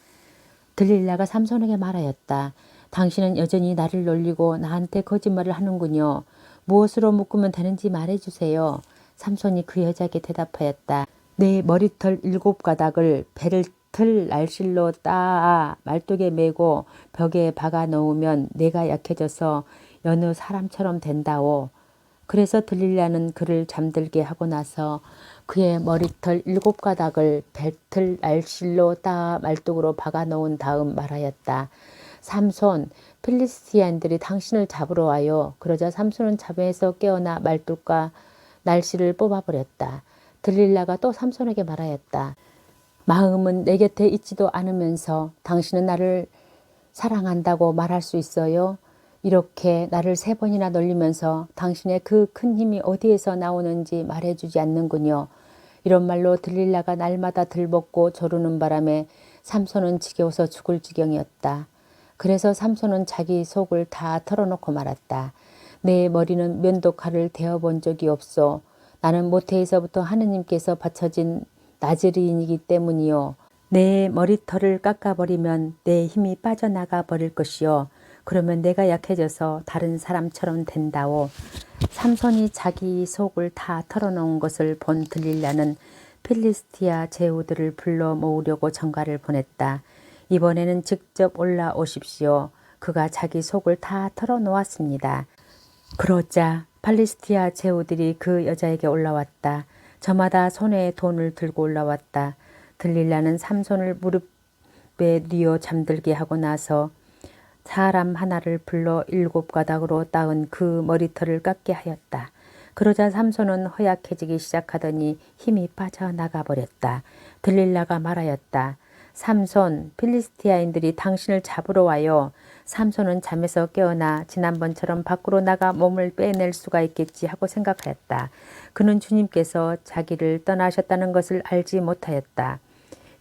들릴라가 삼손에게 말하였다. 당신은 여전히 나를 놀리고 나한테 거짓말을 하는군요. 무엇으로 묶으면 되는지 말해주세요. 삼손이 그 여자에게 대답하였다. 내 머리털 7가닥을 벨틀 날실로 따아 말뚝에 메고 벽에 박아 놓으면 내가 약해져서 여느 사람처럼 된다오. 그래서 들릴라는 그를 잠들게 하고 나서 그의 머리털 7가닥을 벨틀 날실로 따아 말뚝으로 박아 놓은 다음 말하였다. 삼손, 필리스티아인들이 당신을 잡으러 와요. 그러자 삼손은 잠에서 깨어나 말뚝과 날씨를 뽑아버렸다. 들릴라가 또 삼손에게 말하였다. 마음은 내 곁에 있지도 않으면서 당신은 나를 사랑한다고 말할 수 있어요? 이렇게 나를 3번이나 놀리면서 당신의 그 큰 힘이 어디에서 나오는지 말해주지 않는군요. 이런 말로 들릴라가 날마다 들벗고 조르는 바람에 삼손은 지겨워서 죽을 지경이었다. 그래서 삼손은 자기 속을 다 털어놓고 말았다. 내 머리는 면도칼을 대어본 적이 없소. 나는 모태에서부터 하느님께서 바쳐진 나즈리인이기 때문이요. 내 머리털을 깎아버리면 내 힘이 빠져나가 버릴 것이요. 그러면 내가 약해져서 다른 사람처럼 된다오. 삼손이 자기 속을 다 털어놓은 것을 본 들릴라는 필리스티아 제후들을 불러 모으려고 전가를 보냈다. 이번에는 직접 올라오십시오. 그가 자기 속을 다 털어놓았습니다. 그러자 팔리스티아 제후들이 그 여자에게 올라왔다. 저마다 손에 돈을 들고 올라왔다. 들릴라는 삼손을 무릎에 뉘어 잠들게 하고 나서 사람 하나를 불러 7가닥으로 따은 그 머리털을 깎게 하였다. 그러자 삼손은 허약해지기 시작하더니 힘이 빠져나가 버렸다. 들릴라가 말하였다. 삼손, 필리스티아인들이 당신을 잡으러 와요. 삼손은 잠에서 깨어나 지난번처럼 밖으로 나가 몸을 빼낼 수가 있겠지 하고 생각하였다. 그는 주님께서 자기를 떠나셨다는 것을 알지 못하였다.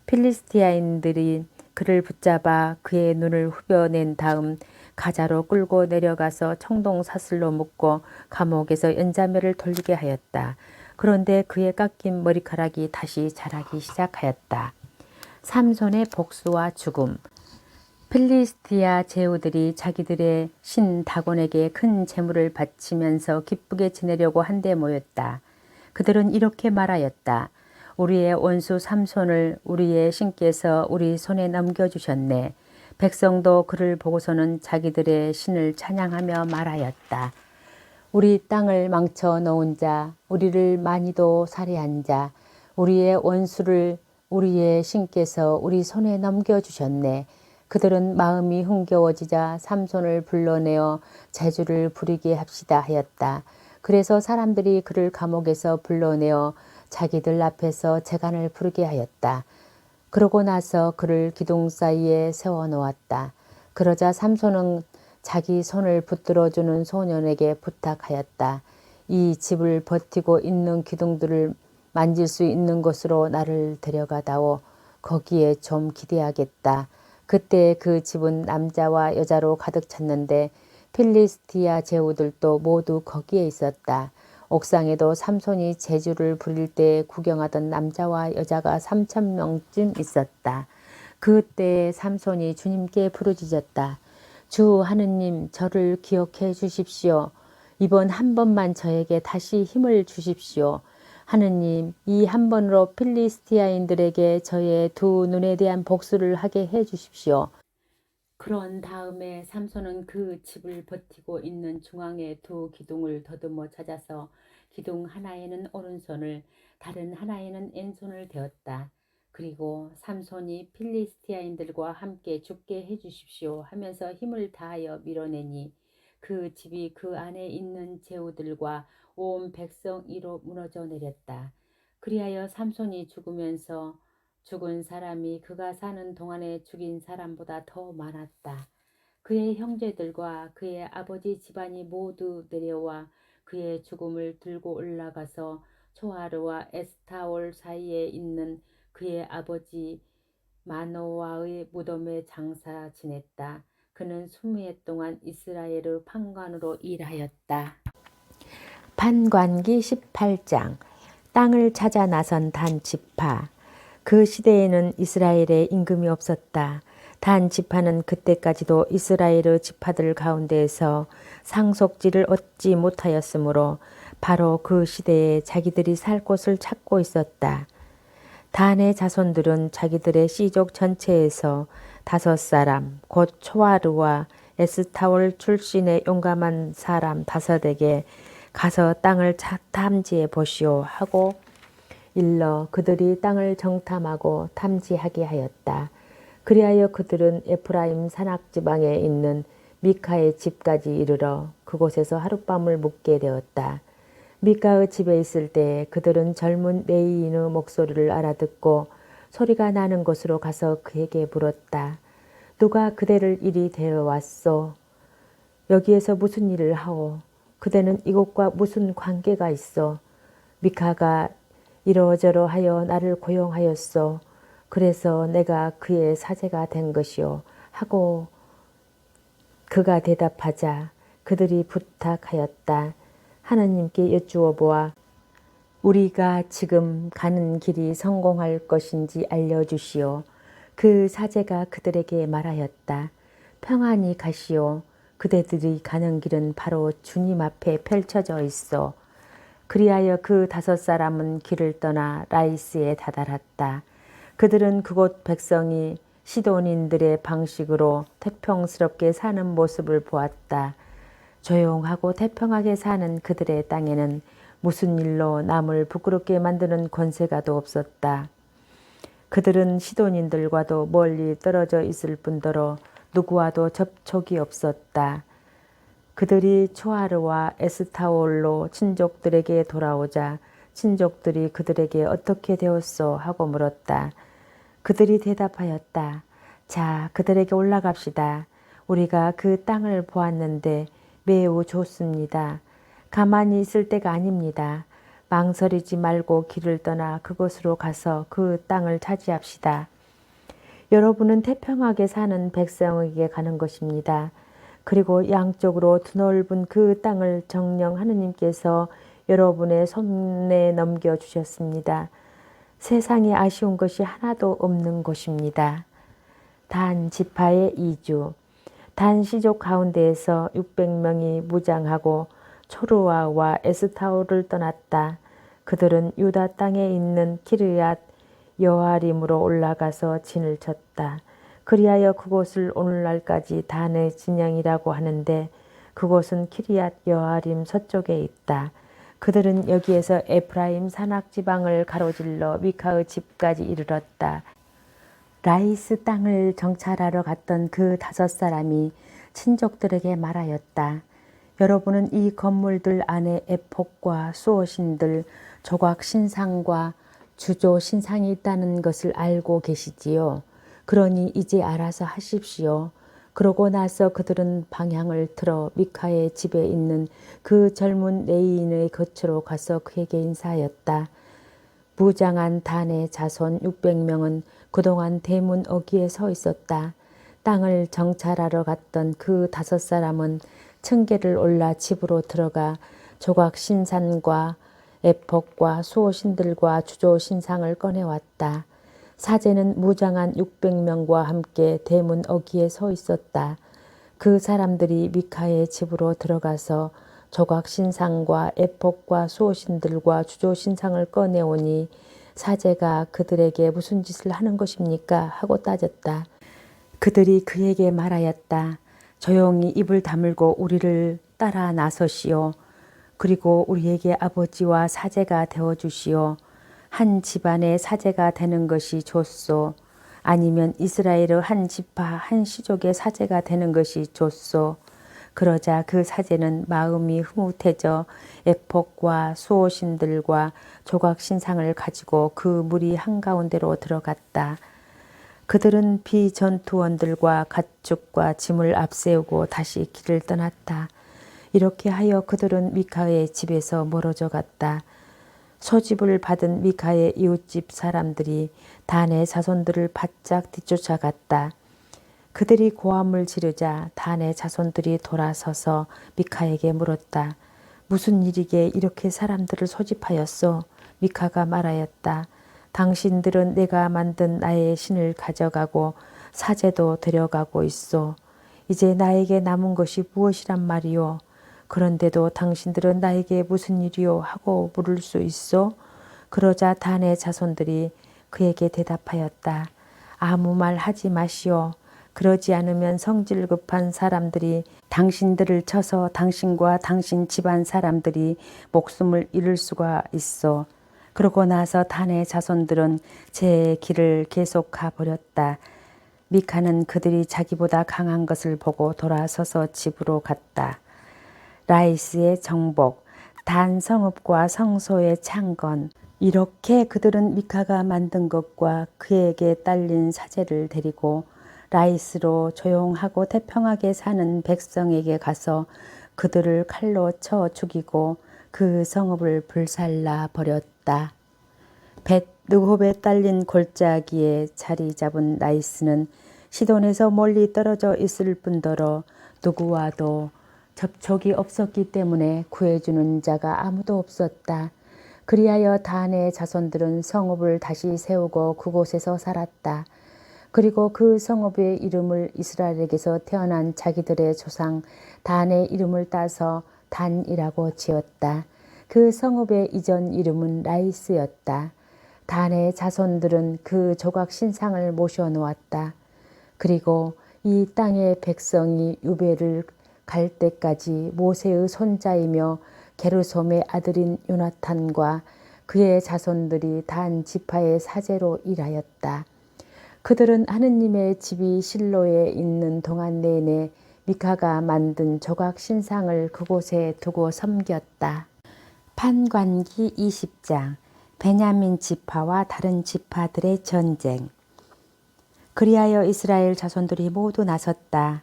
필리스티아인들이 그를 붙잡아 그의 눈을 후벼낸 다음 가자로 끌고 내려가서 청동사슬로 묶고 감옥에서 연자매를 돌리게 하였다. 그런데 그의 깎인 머리카락이 다시 자라기 시작하였다. 삼손의 복수와 죽음. 필리스티아 제후들이 자기들의 신 다곤에게 큰 재물을 바치면서 기쁘게 지내려고 한데 모였다. 그들은 이렇게 말하였다. 우리의 원수 삼손을 우리의 신께서 우리 손에 넘겨주셨네. 백성도 그를 보고서는 자기들의 신을 찬양하며 말하였다. 우리 땅을 망쳐 놓은 자, 우리를 많이도 살해한 자, 우리의 원수를 우리의 신께서 우리 손에 넘겨주셨네. 그들은 마음이 흥겨워지자 삼손을 불러내어 제주를 부리게 합시다 하였다. 그래서 사람들이 그를 감옥에서 불러내어 자기들 앞에서 재간을 부르게 하였다. 그러고 나서 그를 기둥 사이에 세워 놓았다. 그러자 삼손은 자기 손을 붙들어주는 소년에게 부탁하였다. 이 집을 버티고 있는 기둥들을 만질 수 있는 곳으로 나를 데려가다오. 거기에 좀 기대하겠다. 그때 그 집은 남자와 여자로 가득 찼는데 필리스티아 제후들도 모두 거기에 있었다. 옥상에도 삼손이 제주를 부릴 때 구경하던 남자와 여자가 3,000명쯤 있었다. 그때 삼손이 주님께 부르짖었다. 주 하느님, 저를 기억해 주십시오. 이번 한 번만 저에게 다시 힘을 주십시오. 하느님, 이 한 번으로 필리스티아인들에게 저의 두 눈에 대한 복수를 하게 해 주십시오. 그런 다음에 삼손은 그 집을 버티고 있는 중앙의 두 기둥을 더듬어 찾아서 기둥 하나에는 오른손을 다른 하나에는 왼손을 대었다. 그리고 삼손이 필리스티아인들과 함께 죽게 해주십시오 하면서 힘을 다하여 밀어내니 그 집이 그 안에 있는 제후들과 온 백성 위로 무너져 내렸다. 그리하여 삼손이 죽으면서 죽은 사람이 그가 사는 동안에 죽인 사람보다 더 많았다. 그의 형제들과 그의 아버지 집안이 모두 내려와 그의 죽음을 들고 올라가서 초하르와 에스타올 사이에 있는 그의 아버지 마노아의 무덤에 장사 지냈다. 그는 20해 동안 이스라엘의 판관으로 일하였다. 판관기 18장. 땅을 찾아 나선 단 지파. 그 시대에는 이스라엘에 임금이 없었다. 단 지파는 그때까지도 이스라엘의 지파들 가운데에서 상속지를 얻지 못하였으므로 바로 그 시대에 자기들이 살 곳을 찾고 있었다. 단의 자손들은 자기들의 씨족 전체에서 5사람, 곧 초하르와 에스타올 출신의 용감한 사람 5에게 가서 땅을 탐지해 보시오 하고 일러 그들이 땅을 정탐하고 탐지하게 하였다. 그리하여 그들은 에프라임 산악지방에 있는 미카의 집까지 이르러 그곳에서 하룻밤을 묵게 되었다. 미카의 집에 있을 때 그들은 젊은 레이인의 목소리를 알아듣고 소리가 나는 곳으로 가서 그에게 물었다. 누가 그대를 이리 데려왔소? 여기에서 무슨 일을 하오? 그대는 이곳과 무슨 관계가 있어? 미카가 이러저러하여 나를 고용하였소. 그래서 내가 그의 사제가 된 것이요. 하고 그가 대답하자 그들이 부탁하였다. 하나님께 여쭈어 보아 우리가 지금 가는 길이 성공할 것인지 알려주시오. 그 사제가 그들에게 말하였다. 평안히 가시오. 그대들이 가는 길은 바로 주님 앞에 펼쳐져 있어. 그리하여 그 5사람은 길을 떠나 라이스에 다다랐다. 그들은 그곳 백성이 시돈인들의 방식으로 태평스럽게 사는 모습을 보았다. 조용하고 태평하게 사는 그들의 땅에는 무슨 일로 남을 부끄럽게 만드는 권세가도 없었다. 그들은 시돈인들과도 멀리 떨어져 있을 뿐더러 누구와도 접촉이 없었다. 그들이 초하르와 에스타올로 친족들에게 돌아오자 친족들이 그들에게 어떻게 되었소? 하고 물었다. 그들이 대답하였다. 자, 그들에게 올라갑시다. 우리가 그 땅을 보았는데 매우 좋습니다. 가만히 있을 때가 아닙니다. 망설이지 말고 길을 떠나 그곳으로 가서 그 땅을 차지합시다. 여러분은 태평하게 사는 백성에게 가는 것입니다. 그리고 양쪽으로 드넓은 그 땅을 정녕 하느님께서 여러분의 손에 넘겨주셨습니다. 세상에 아쉬운 것이 하나도 없는 곳입니다. 단 지파의 이주. 단 시족 가운데에서 600명이 무장하고 초르아와 에스타올을 떠났다. 그들은 유다 땅에 있는 키르앗 여아림으로 올라가서 진을 쳤다. 그리하여 그곳을 오늘날까지 단의 진영이라고 하는데 그곳은 키리앗 여아림 서쪽에 있다. 그들은 여기에서 에프라임 산악지방을 가로질러 미카의 집까지 이르렀다. 라이스 땅을 정찰하러 갔던 그 5사람이 친족들에게 말하였다. 여러분은 이 건물들 안에 에폭과 수호신들, 조각 신상과 주조 신상이 있다는 것을 알고 계시지요. 그러니 이제 알아서 하십시오. 그러고 나서 그들은 방향을 틀어 미카의 집에 있는 그 젊은 레이인의 곁으로 가서 그에게 인사하였다. 무장한 단의 자손 600명은 그동안 대문 어귀에 서 있었다. 땅을 정찰하러 갔던 그 5사람은 층계를 올라 집으로 들어가 조각 신산과 에폭과 수호신들과 주조 신상을 꺼내왔다. 사제는 무장한 600명과 함께 대문 어귀에 서 있었다. 그 사람들이 미카의 집으로 들어가서 조각 신상과 에폭과 수호신들과 주조 신상을 꺼내오니 사제가 그들에게 무슨 짓을 하는 것입니까? 하고 따졌다. 그들이 그에게 말하였다. 조용히 입을 다물고 우리를 따라 나서시오. 그리고 우리에게 아버지와 사제가 되어주시오. 한 집안의 사제가 되는 것이 좋소. 아니면 이스라엘의 한 지파 한 시족의 사제가 되는 것이 좋소. 그러자 그 사제는 마음이 흐뭇해져 에폭과 수호신들과 조각신상을 가지고 그 무리 한가운데로 들어갔다. 그들은 비전투원들과 가축과 짐을 앞세우고 다시 길을 떠났다. 이렇게 하여 그들은 미카의 집에서 멀어져 갔다. 소집을 받은 미카의 이웃집 사람들이 단의 자손들을 바짝 뒤쫓아갔다. 그들이 고함을 지르자 단의 자손들이 돌아서서 미카에게 물었다. 무슨 일이게 이렇게 사람들을 소집하였소? 미카가 말하였다. 당신들은 내가 만든 나의 신을 가져가고 사제도 데려가고 있소. 이제 나에게 남은 것이 무엇이란 말이오? 그런데도 당신들은 나에게 무슨 일이오? 하고 물을 수 있소? 그러자 단의 자손들이 그에게 대답하였다. 아무 말 하지 마시오. 그러지 않으면 성질 급한 사람들이 당신들을 쳐서 당신과 당신 집안 사람들이 목숨을 잃을 수가 있어. 그러고 나서 단의 자손들은 제 길을 계속 가버렸다. 미카는 그들이 자기보다 강한 것을 보고 돌아서서 집으로 갔다. 라이스의 정복, 단 성읍과 성소의 창건. 이렇게 그들은 미카가 만든 것과 그에게 딸린 사제를 데리고 라이스로 조용하고 태평하게 사는 백성에게 가서 그들을 칼로 쳐 죽이고 그 성읍을 불살라 버렸다. 벳 느홉에 딸린 골짜기에 자리 잡은 라이스는 시돈에서 멀리 떨어져 있을 뿐더러 누구와도 접촉이 없었기 때문에 구해주는 자가 아무도 없었다. 그리하여 단의 자손들은 성읍을 다시 세우고 그곳에서 살았다. 그리고 그 성읍의 이름을 이스라엘에게서 태어난 자기들의 조상 단의 이름을 따서 단이라고 지었다. 그 성읍의 이전 이름은 라이스였다. 단의 자손들은 그 조각 신상을 모셔놓았다. 그리고 이 땅의 백성이 유배를 갈 때까지 모세의 손자이며 게르솜의 아들인 요나탄과 그의 자손들이 단 지파의 사제로 일하였다. 그들은 하느님의 집이 실로에 있는 동안 내내 미카가 만든 조각 신상을 그곳에 두고 섬겼다. 판관기 20장 베냐민 지파와 다른 지파들의 전쟁. 그리하여 이스라엘 자손들이 모두 나섰다.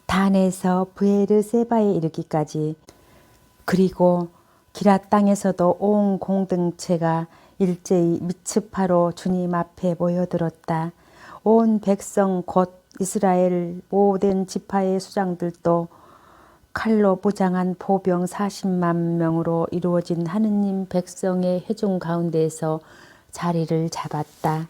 단에서 브에르세바에 이르기까지 그리고 기랏 땅에서도 온 공동체가 일제히 미츠파로 주님 앞에 모여들었다. 온 백성 곧 이스라엘 모든 지파의 수장들도 칼로 무장한 보병 40만 명으로 이루어진 하느님 백성의 회중 가운데에서 자리를 잡았다.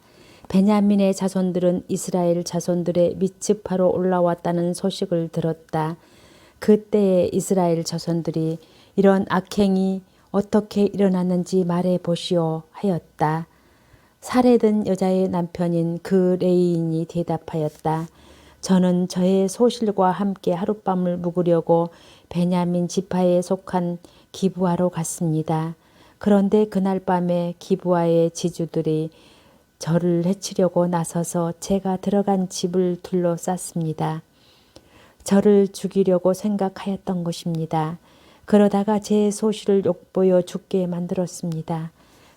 베냐민의 자손들은 이스라엘 자손들의 미츠파로 올라왔다는 소식을 들었다. 그때에 이스라엘 자손들이 이런 악행이 어떻게 일어났는지 말해 보시오 하였다. 살해된 여자의 남편인 그 레이인이 대답하였다. 저는 저의 소실과 함께 하룻밤을 묵으려고 베냐민 지파에 속한 기브아로 갔습니다. 그런데 그날 밤에 기브아의 지주들이 저를 해치려고 나서서 제가 들어간 집을 둘러쌌습니다. 저를 죽이려고 생각하였던 것입니다. 그러다가 제 소실을 욕보여 죽게 만들었습니다.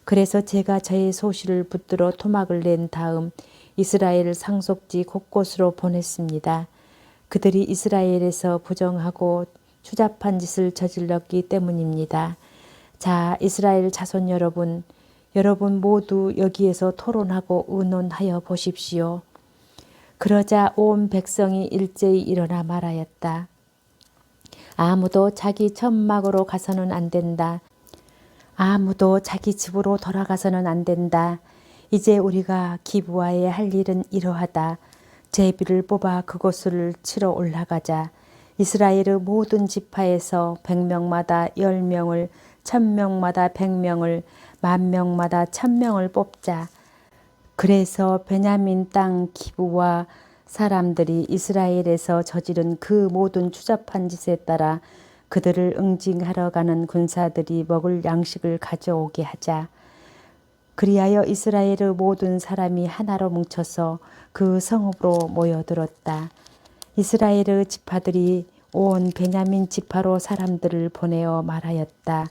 그래서 제가 저의 소실을 붙들어 토막을 낸 다음 이스라엘 상속지 곳곳으로 보냈습니다. 그들이 이스라엘에서 부정하고 추잡한 짓을 저질렀기 때문입니다. 자, 이스라엘 자손 여러분, 여러분 모두 여기에서 토론하고 의논하여 보십시오. 그러자 온 백성이 일제히 일어나 말하였다. 아무도 자기 천막으로 가서는 안 된다. 아무도 자기 집으로 돌아가서는 안 된다. 이제 우리가 기브아에 할 일은 이러하다. 제비를 뽑아 그곳을 치러 올라가자. 이스라엘의 모든 지파에서 100명마다 10명을, 1000명마다 100명을, 10,000명마다 1000명을 뽑자. 그래서 베냐민 땅 기브아 사람들이 이스라엘에서 저지른 그 모든 추잡한 짓에 따라 그들을 응징하러 가는 군사들이 먹을 양식을 가져오게 하자. 그리하여 이스라엘의 모든 사람이 하나로 뭉쳐서 그 성읍으로 모여들었다. 이스라엘의 지파들이 온 베냐민 지파로 사람들을 보내어 말하였다.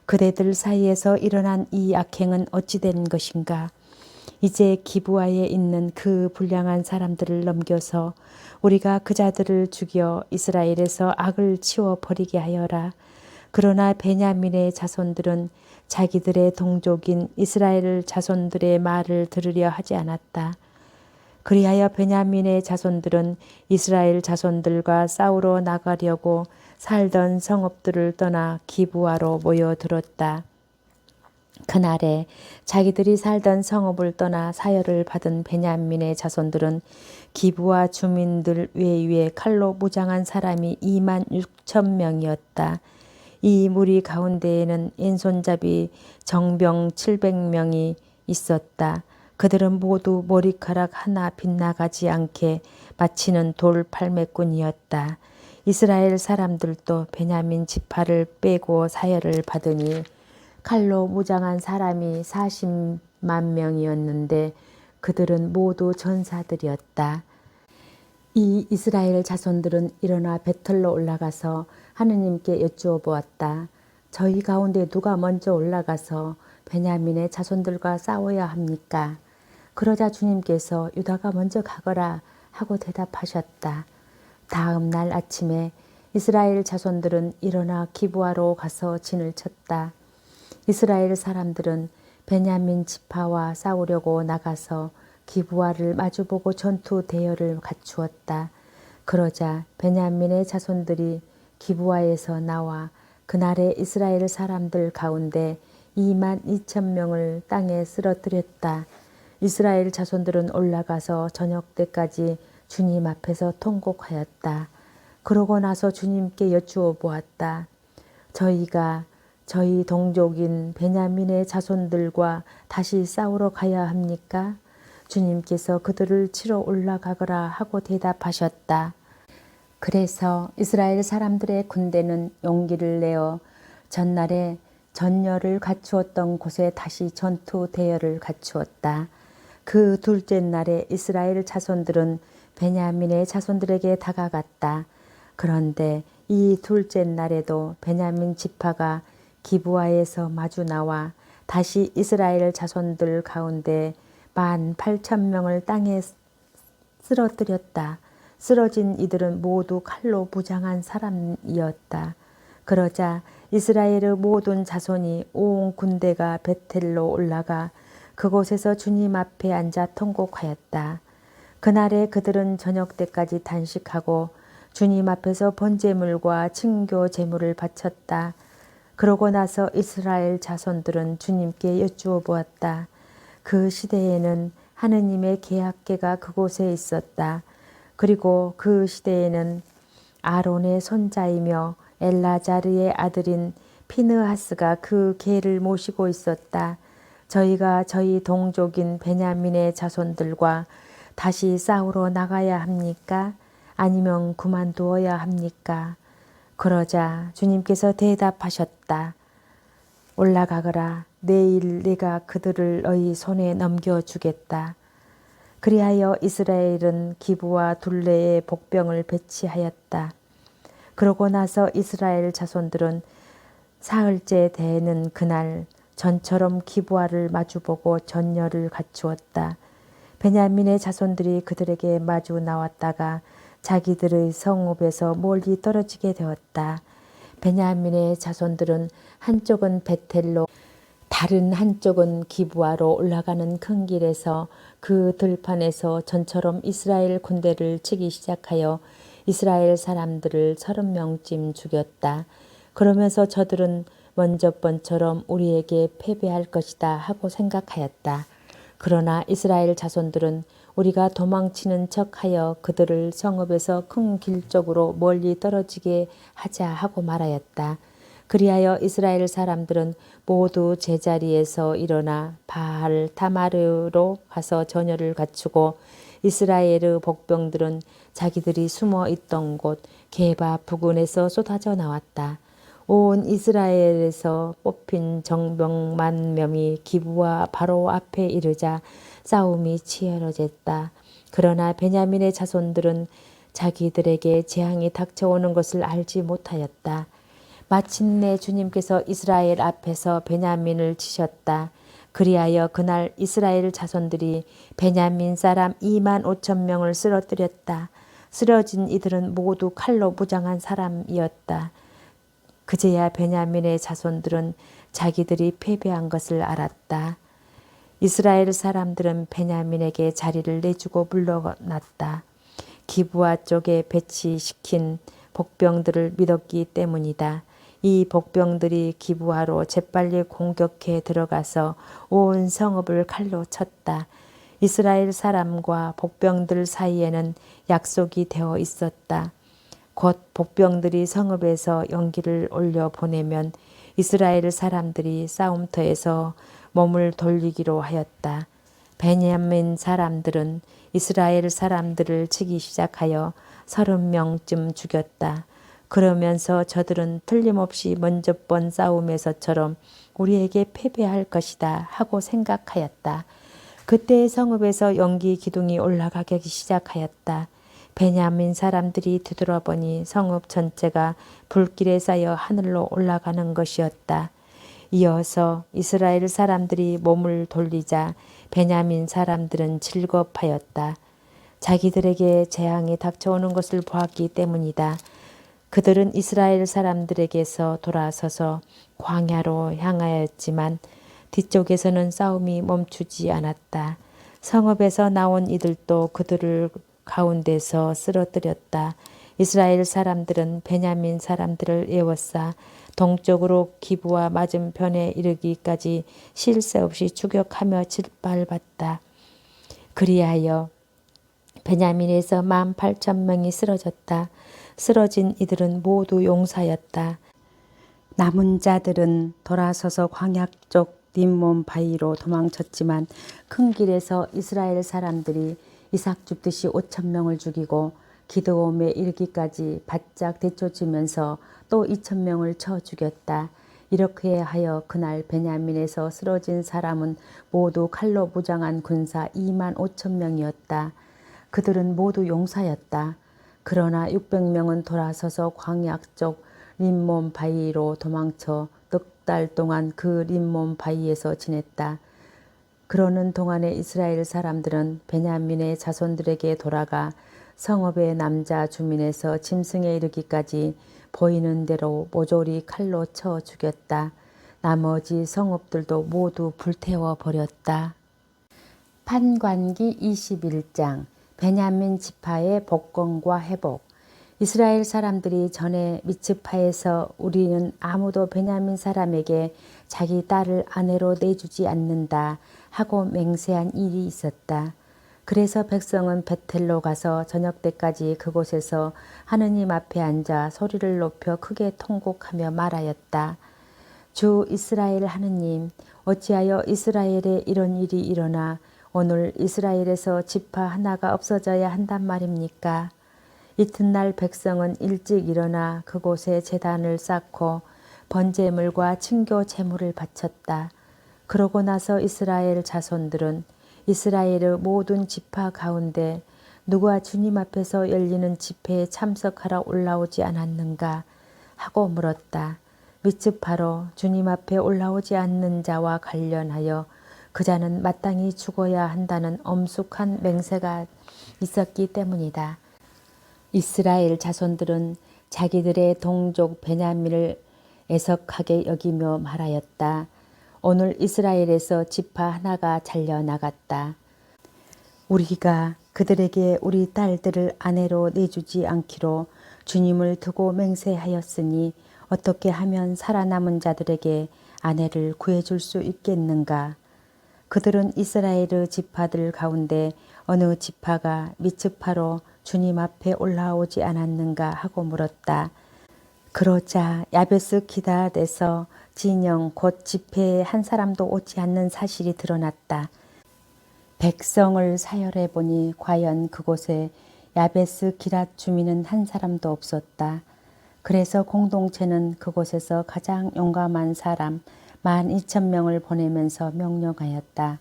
그대들 사이에서 일어난 이 악행은 어찌 된 것인가? 이제 기브아에 있는 그 불량한 사람들을 넘겨서 우리가 그 자들을 죽여 이스라엘에서 악을 치워버리게 하여라. 그러나 베냐민의 자손들은 자기들의 동족인 이스라엘 자손들의 말을 들으려 하지 않았다. 그리하여 베냐민의 자손들은 이스라엘 자손들과 싸우러 나가려고 살던 성읍들을 떠나 기브아로 모여들었다. 그날에 자기들이 살던 성읍을 떠나 사열을 받은 베냐민의 자손들은 기브아 주민들 외에 칼로 무장한 사람이 26,000명이었다. 이 무리 가운데에는 왼손잡이 정병 700명이 있었다. 그들은 모두 머리카락 하나 빗나가지 않게 마치는 돌 팔매꾼이었다. 이스라엘 사람들도 베냐민 지파를 빼고 사열을 받으니 칼로 무장한 사람이 40만 명이었는데 그들은 모두 전사들이었다. 이 이스라엘 자손들은 일어나 배틀로 올라가서 하느님께 여쭈어 보았다. 저희 가운데 누가 먼저 올라가서 베냐민의 자손들과 싸워야 합니까? 그러자 주님께서 유다가 먼저 가거라 하고 대답하셨다. 다음 날 아침에 이스라엘 자손들은 일어나 기브아로 가서 진을 쳤다. 이스라엘 사람들은 베냐민 지파와 싸우려고 나가서 기브아를 마주보고 전투 대열을 갖추었다. 그러자 베냐민의 자손들이 기브아에서 나와 그날의 이스라엘 사람들 가운데 22,000명을 땅에 쓰러뜨렸다. 이스라엘 자손들은 올라가서 저녁 때까지 주님 앞에서 통곡하였다. 그러고 나서 주님께 여쭈어 보았다. 저희가 저희 동족인 베냐민의 자손들과 다시 싸우러 가야 합니까? 주님께서 그들을 치러 올라가거라 하고 대답하셨다. 그래서 이스라엘 사람들의 군대는 용기를 내어 전날에 전열을 갖추었던 곳에 다시 전투 대열을 갖추었다. 그 둘째 날에 이스라엘 자손들은 베냐민의 자손들에게 다가갔다. 그런데 이 둘째 날에도 베냐민 지파가 기브아에서 마주 나와 다시 이스라엘 자손들 가운데 18,000명을 땅에 쓰러뜨렸다. 쓰러진 이들은 모두 칼로 무장한 사람이었다. 그러자 이스라엘의 모든 자손이 온 군대가 베텔로 올라가 그곳에서 주님 앞에 앉아 통곡하였다. 그날에 그들은 저녁 때까지 단식하고 주님 앞에서 번제물과 친교 제물을 바쳤다. 그러고 나서 이스라엘 자손들은 주님께 여쭈어 보았다. 그 시대에는 하느님의 계약궤가 그곳에 있었다. 그리고 그 시대에는 아론의 손자이며 엘라자르의 아들인 피느하스가 그 궤를 모시고 있었다. 저희가 저희 동족인 베냐민의 자손들과 다시 싸우러 나가야 합니까? 아니면 그만두어야 합니까? 그러자 주님께서 대답하셨다. 올라가거라. 내일 내가 그들을 너희 손에 넘겨주겠다. 그리하여 이스라엘은 기브와 둘레에 복병을 배치하였다. 그러고 나서 이스라엘 자손들은 사흘째 되는 그날 전처럼 기브아를 마주보고 전열을 갖추었다. 베냐민의 자손들이 그들에게 마주 나왔다가 자기들의 성읍에서 멀리 떨어지게 되었다. 베냐민의 자손들은 한쪽은 베텔로 다른 한쪽은 기브아로 올라가는 큰 길에서 그 들판에서 전처럼 이스라엘 군대를 치기 시작하여 이스라엘 사람들을 30명쯤 죽였다. 그러면서 저들은 먼저 번처럼 우리에게 패배할 것이다 하고 생각하였다. 그러나 이스라엘 자손들은 우리가 도망치는 척하여 그들을 성읍에서 큰 길 쪽으로 멀리 떨어지게 하자 하고 말하였다. 그리하여 이스라엘 사람들은 모두 제자리에서 일어나 바알 타마르로 가서 전열을 갖추고 이스라엘의 복병들은 자기들이 숨어 있던 곳 게바 부근에서 쏟아져 나왔다. 온 이스라엘에서 뽑힌 정병만 명이 기브와 바로 앞에 이르자 싸움이 치열어졌다. 그러나 베냐민의 자손들은 자기들에게 재앙이 닥쳐오는 것을 알지 못하였다. 마침내 주님께서 이스라엘 앞에서 베냐민을 치셨다. 그리하여 그날 이스라엘 자손들이 베냐민 사람 2만 5천 명을 쓰러뜨렸다. 쓰러진 이들은 모두 칼로 무장한 사람이었다. 그제야 베냐민의 자손들은 자기들이 패배한 것을 알았다. 이스라엘 사람들은 베냐민에게 자리를 내주고 물러났다. 기브아 쪽에 배치시킨 복병들을 믿었기 때문이다. 이 복병들이 기브아로 재빨리 공격해 들어가서 온 성읍을 칼로 쳤다. 이스라엘 사람과 복병들 사이에는 약속이 되어 있었다. 곧 복병들이 성읍에서 연기를 올려 보내면 이스라엘 사람들이 싸움터에서 몸을 돌리기로 하였다. 베냐민 사람들은 이스라엘 사람들을 치기 시작하여 30명쯤 죽였다. 그러면서 저들은 틀림없이 먼저 번 싸움에서처럼 우리에게 패배할 것이다 하고 생각하였다. 그때 성읍에서 연기 기둥이 올라가기 시작하였다. 베냐민 사람들이 뒤돌아보니 성읍 전체가 불길에 쌓여 하늘로 올라가는 것이었다. 이어서 이스라엘 사람들이 몸을 돌리자 베냐민 사람들은 즐겁하였다. 자기들에게 재앙이 닥쳐오는 것을 보았기 때문이다. 그들은 이스라엘 사람들에게서 돌아서서 광야로 향하였지만 뒤쪽에서는 싸움이 멈추지 않았다. 성읍에서 나온 이들도 그들을 가운데서 쓰러뜨렸다. 이스라엘 사람들은 베냐민 사람들을 에워싸 동쪽으로 기브와 맞은편에 이르기까지 쉴 새 없이 추격하며 짓밟았다. 그리하여 베냐민에서 18,000명이 쓰러졌다. 쓰러진 이들은 모두 용사였다. 남은 자들은 돌아서서 광야 쪽 림몬 바위로 도망쳤지만 큰 길에서 이스라엘 사람들이 이삭 줍듯이 5,000명을 죽이고 기드온에 이르기까지 바짝 되쫓으면서 또 2,000명을 쳐 죽였다. 이렇게 하여 그날 베냐민에서 쓰러진 사람은 모두 칼로 무장한 군사 2만 5천 명이었다. 그들은 모두 용사였다. 그러나 600명은 돌아서서 광야 쪽 림몬 바위로 도망쳐 넉 달 동안 그 림몬 바위에서 지냈다. 그러는 동안에 이스라엘 사람들은 베냐민의 자손들에게 돌아가 성읍의 남자 주민에서 짐승에 이르기까지 보이는 대로 모조리 칼로 쳐 죽였다. 나머지 성읍들도 모두 불태워 버렸다. 판관기 21장 베냐민 지파의 복권과 회복. 이스라엘 사람들이 전에 미츠파에서 우리는 아무도 베냐민 사람에게 자기 딸을 아내로 내주지 않는다 하고 맹세한 일이 있었다. 그래서 백성은 베텔로 가서 저녁 때까지 그곳에서 하느님 앞에 앉아 소리를 높여 크게 통곡하며 말하였다. 주 이스라엘 하느님, 어찌하여 이스라엘에 이런 일이 일어나 오늘 이스라엘에서 지파 하나가 없어져야 한단 말입니까? 이튿날 백성은 일찍 일어나 그곳에 제단을 쌓고 번제물과 친교 제물을 바쳤다. 그러고 나서 이스라엘 자손들은 이스라엘의 모든 지파 가운데 누가 주님 앞에서 열리는 집회에 참석하러 올라오지 않았는가 하고 물었다. 미츠파로 주님 앞에 올라오지 않는 자와 관련하여 그 자는 마땅히 죽어야 한다는 엄숙한 맹세가 있었기 때문이다. 이스라엘 자손들은 자기들의 동족 베냐민을 애석하게 여기며 말하였다. 오늘 이스라엘에서 지파 하나가 잘려나갔다. 우리가 그들에게 우리 딸들을 아내로 내주지 않기로 주님을 두고 맹세하였으니 어떻게 하면 살아남은 자들에게 아내를 구해줄 수 있겠는가? 그들은 이스라엘의 지파들 가운데 어느 지파가 미츠파로 주님 앞에 올라오지 않았는가 하고 물었다. 그러자 야베스 기럇에서 진영 곧 집회에 한 사람도 오지 않는 사실이 드러났다. 백성을 사열해 보니 과연 그곳에 야베스 기럇 주민은 한 사람도 없었다. 그래서 공동체는 그곳에서 가장 용감한 사람 12,000명을 보내면서 명령하였다.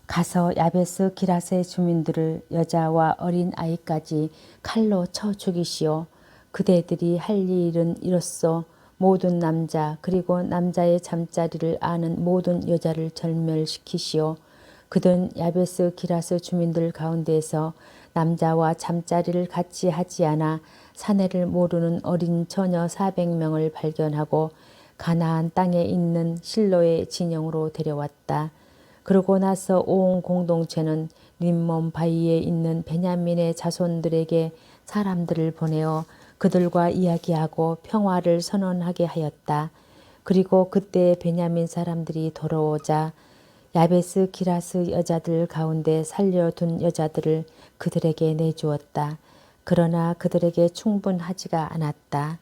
가서 야베스 기럇의 주민들을 여자와 어린 아이까지 칼로 쳐 죽이시오. 그대들이 할 일은 이로써 모든 남자 그리고 남자의 잠자리를 아는 모든 여자를 절멸시키시오. 그들은 야베스 기럇의 주민들 가운데에서 남자와 잠자리를 같이 하지 않아 사내를 모르는 어린 처녀 400명을 발견하고 가나안 땅에 있는 실로의 진영으로 데려왔다. 그러고 나서 온 공동체는 림몬 바위에 있는 베냐민의 자손들에게 사람들을 보내어 그들과 이야기하고 평화를 선언하게 하였다. 그리고 그때 베냐민 사람들이 돌아오자 야베스 기럇의 여자들 가운데 살려둔 여자들을 그들에게 내주었다. 그러나 그들에게 충분하지가 않았다.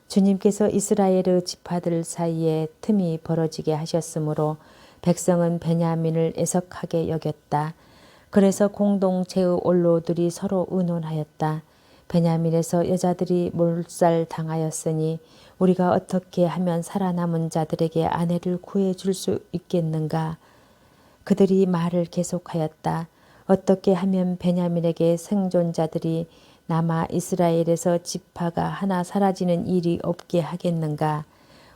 주님께서 이스라엘의 지파들 사이에 틈이 벌어지게 하셨으므로 백성은 베냐민을 애석하게 여겼다. 그래서 공동체의 원로들이 서로 의논하였다. 베냐민에서 여자들이 몰살당하였으니 우리가 어떻게 하면 살아남은 자들에게 아내를 구해줄 수 있겠는가? 그들이 말을 계속하였다. 어떻게 하면 베냐민에게 생존자들이 남아 이스라엘에서 지파가 하나 사라지는 일이 없게 하겠는가?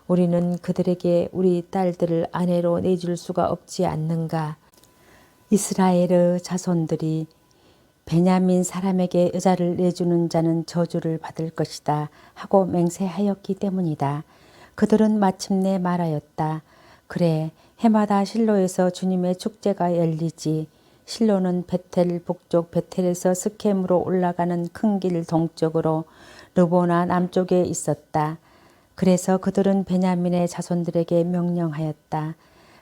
우리는 그들에게 우리 딸들을 아내로 내줄 수가 없지 않는가? 이스라엘의 자손들이 베냐민 사람에게 여자를 내주는 자는 저주를 받을 것이다 하고 맹세하였기 때문이다. 그들은 마침내 말하였다. 그래, 해마다 실로에서 주님의 축제가 열리지. 실로는 베텔 북쪽 베텔에서 스켐으로 올라가는 큰 길 동쪽으로 르보나 남쪽에 있었다. 그래서 그들은 베냐민의 자손들에게 명령하였다.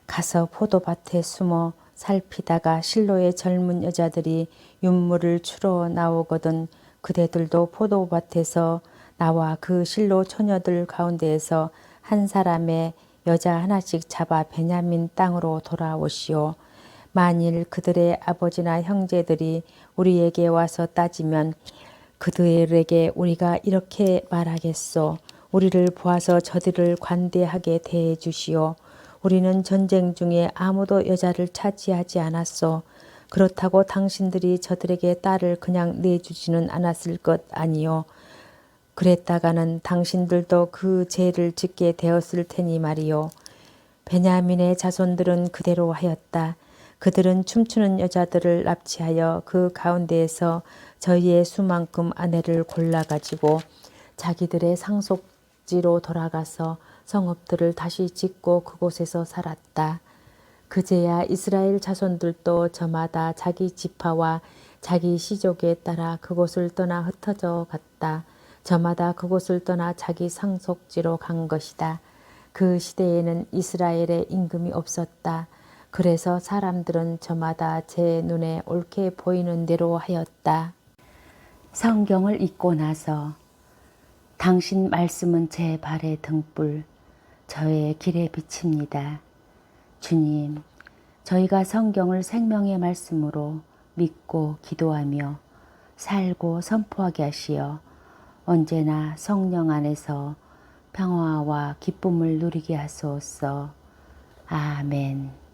가서 포도밭에 숨어 살피다가 실로의 젊은 여자들이 윤물을 추러 나오거든 그대들도 포도밭에서 나와 그 실로 처녀들 가운데에서 한 사람의 여자 하나씩 잡아 베냐민 땅으로 돌아오시오. 만일 그들의 아버지나 형제들이 우리에게 와서 따지면 그들에게 우리가 이렇게 말하겠소. 우리를 보아서 저들을 관대하게 대해 주시오. 우리는 전쟁 중에 아무도 여자를 차지하지 않았소. 그렇다고 당신들이 저들에게 딸을 그냥 내주지는 않았을 것 아니요. 그랬다가는 당신들도 그 죄를 짓게 되었을 테니 말이요. 베냐민의 자손들은 그대로 하였다. 그들은 춤추는 여자들을 납치하여 그 가운데에서 저희의 수만큼 아내를 골라가지고 자기들의 상속지로 돌아가서 성읍들을 다시 짓고 그곳에서 살았다. 그제야 이스라엘 자손들도 저마다 자기 지파와 자기 시족에 따라 그곳을 떠나 흩어져 갔다. 저마다 그곳을 떠나 자기 상속지로 간 것이다. 그 시대에는 이스라엘에 임금이 없었다. 그래서 사람들은 저마다 제 눈에 옳게 보이는 대로 하였다. 성경을 읽고 나서 당신 말씀은 제 발의 등불, 저의 길에 비칩니다. 주님, 저희가 성경을 생명의 말씀으로 믿고 기도하며 살고 선포하게 하시어 언제나 성령 안에서 평화와 기쁨을 누리게 하소서. 아멘.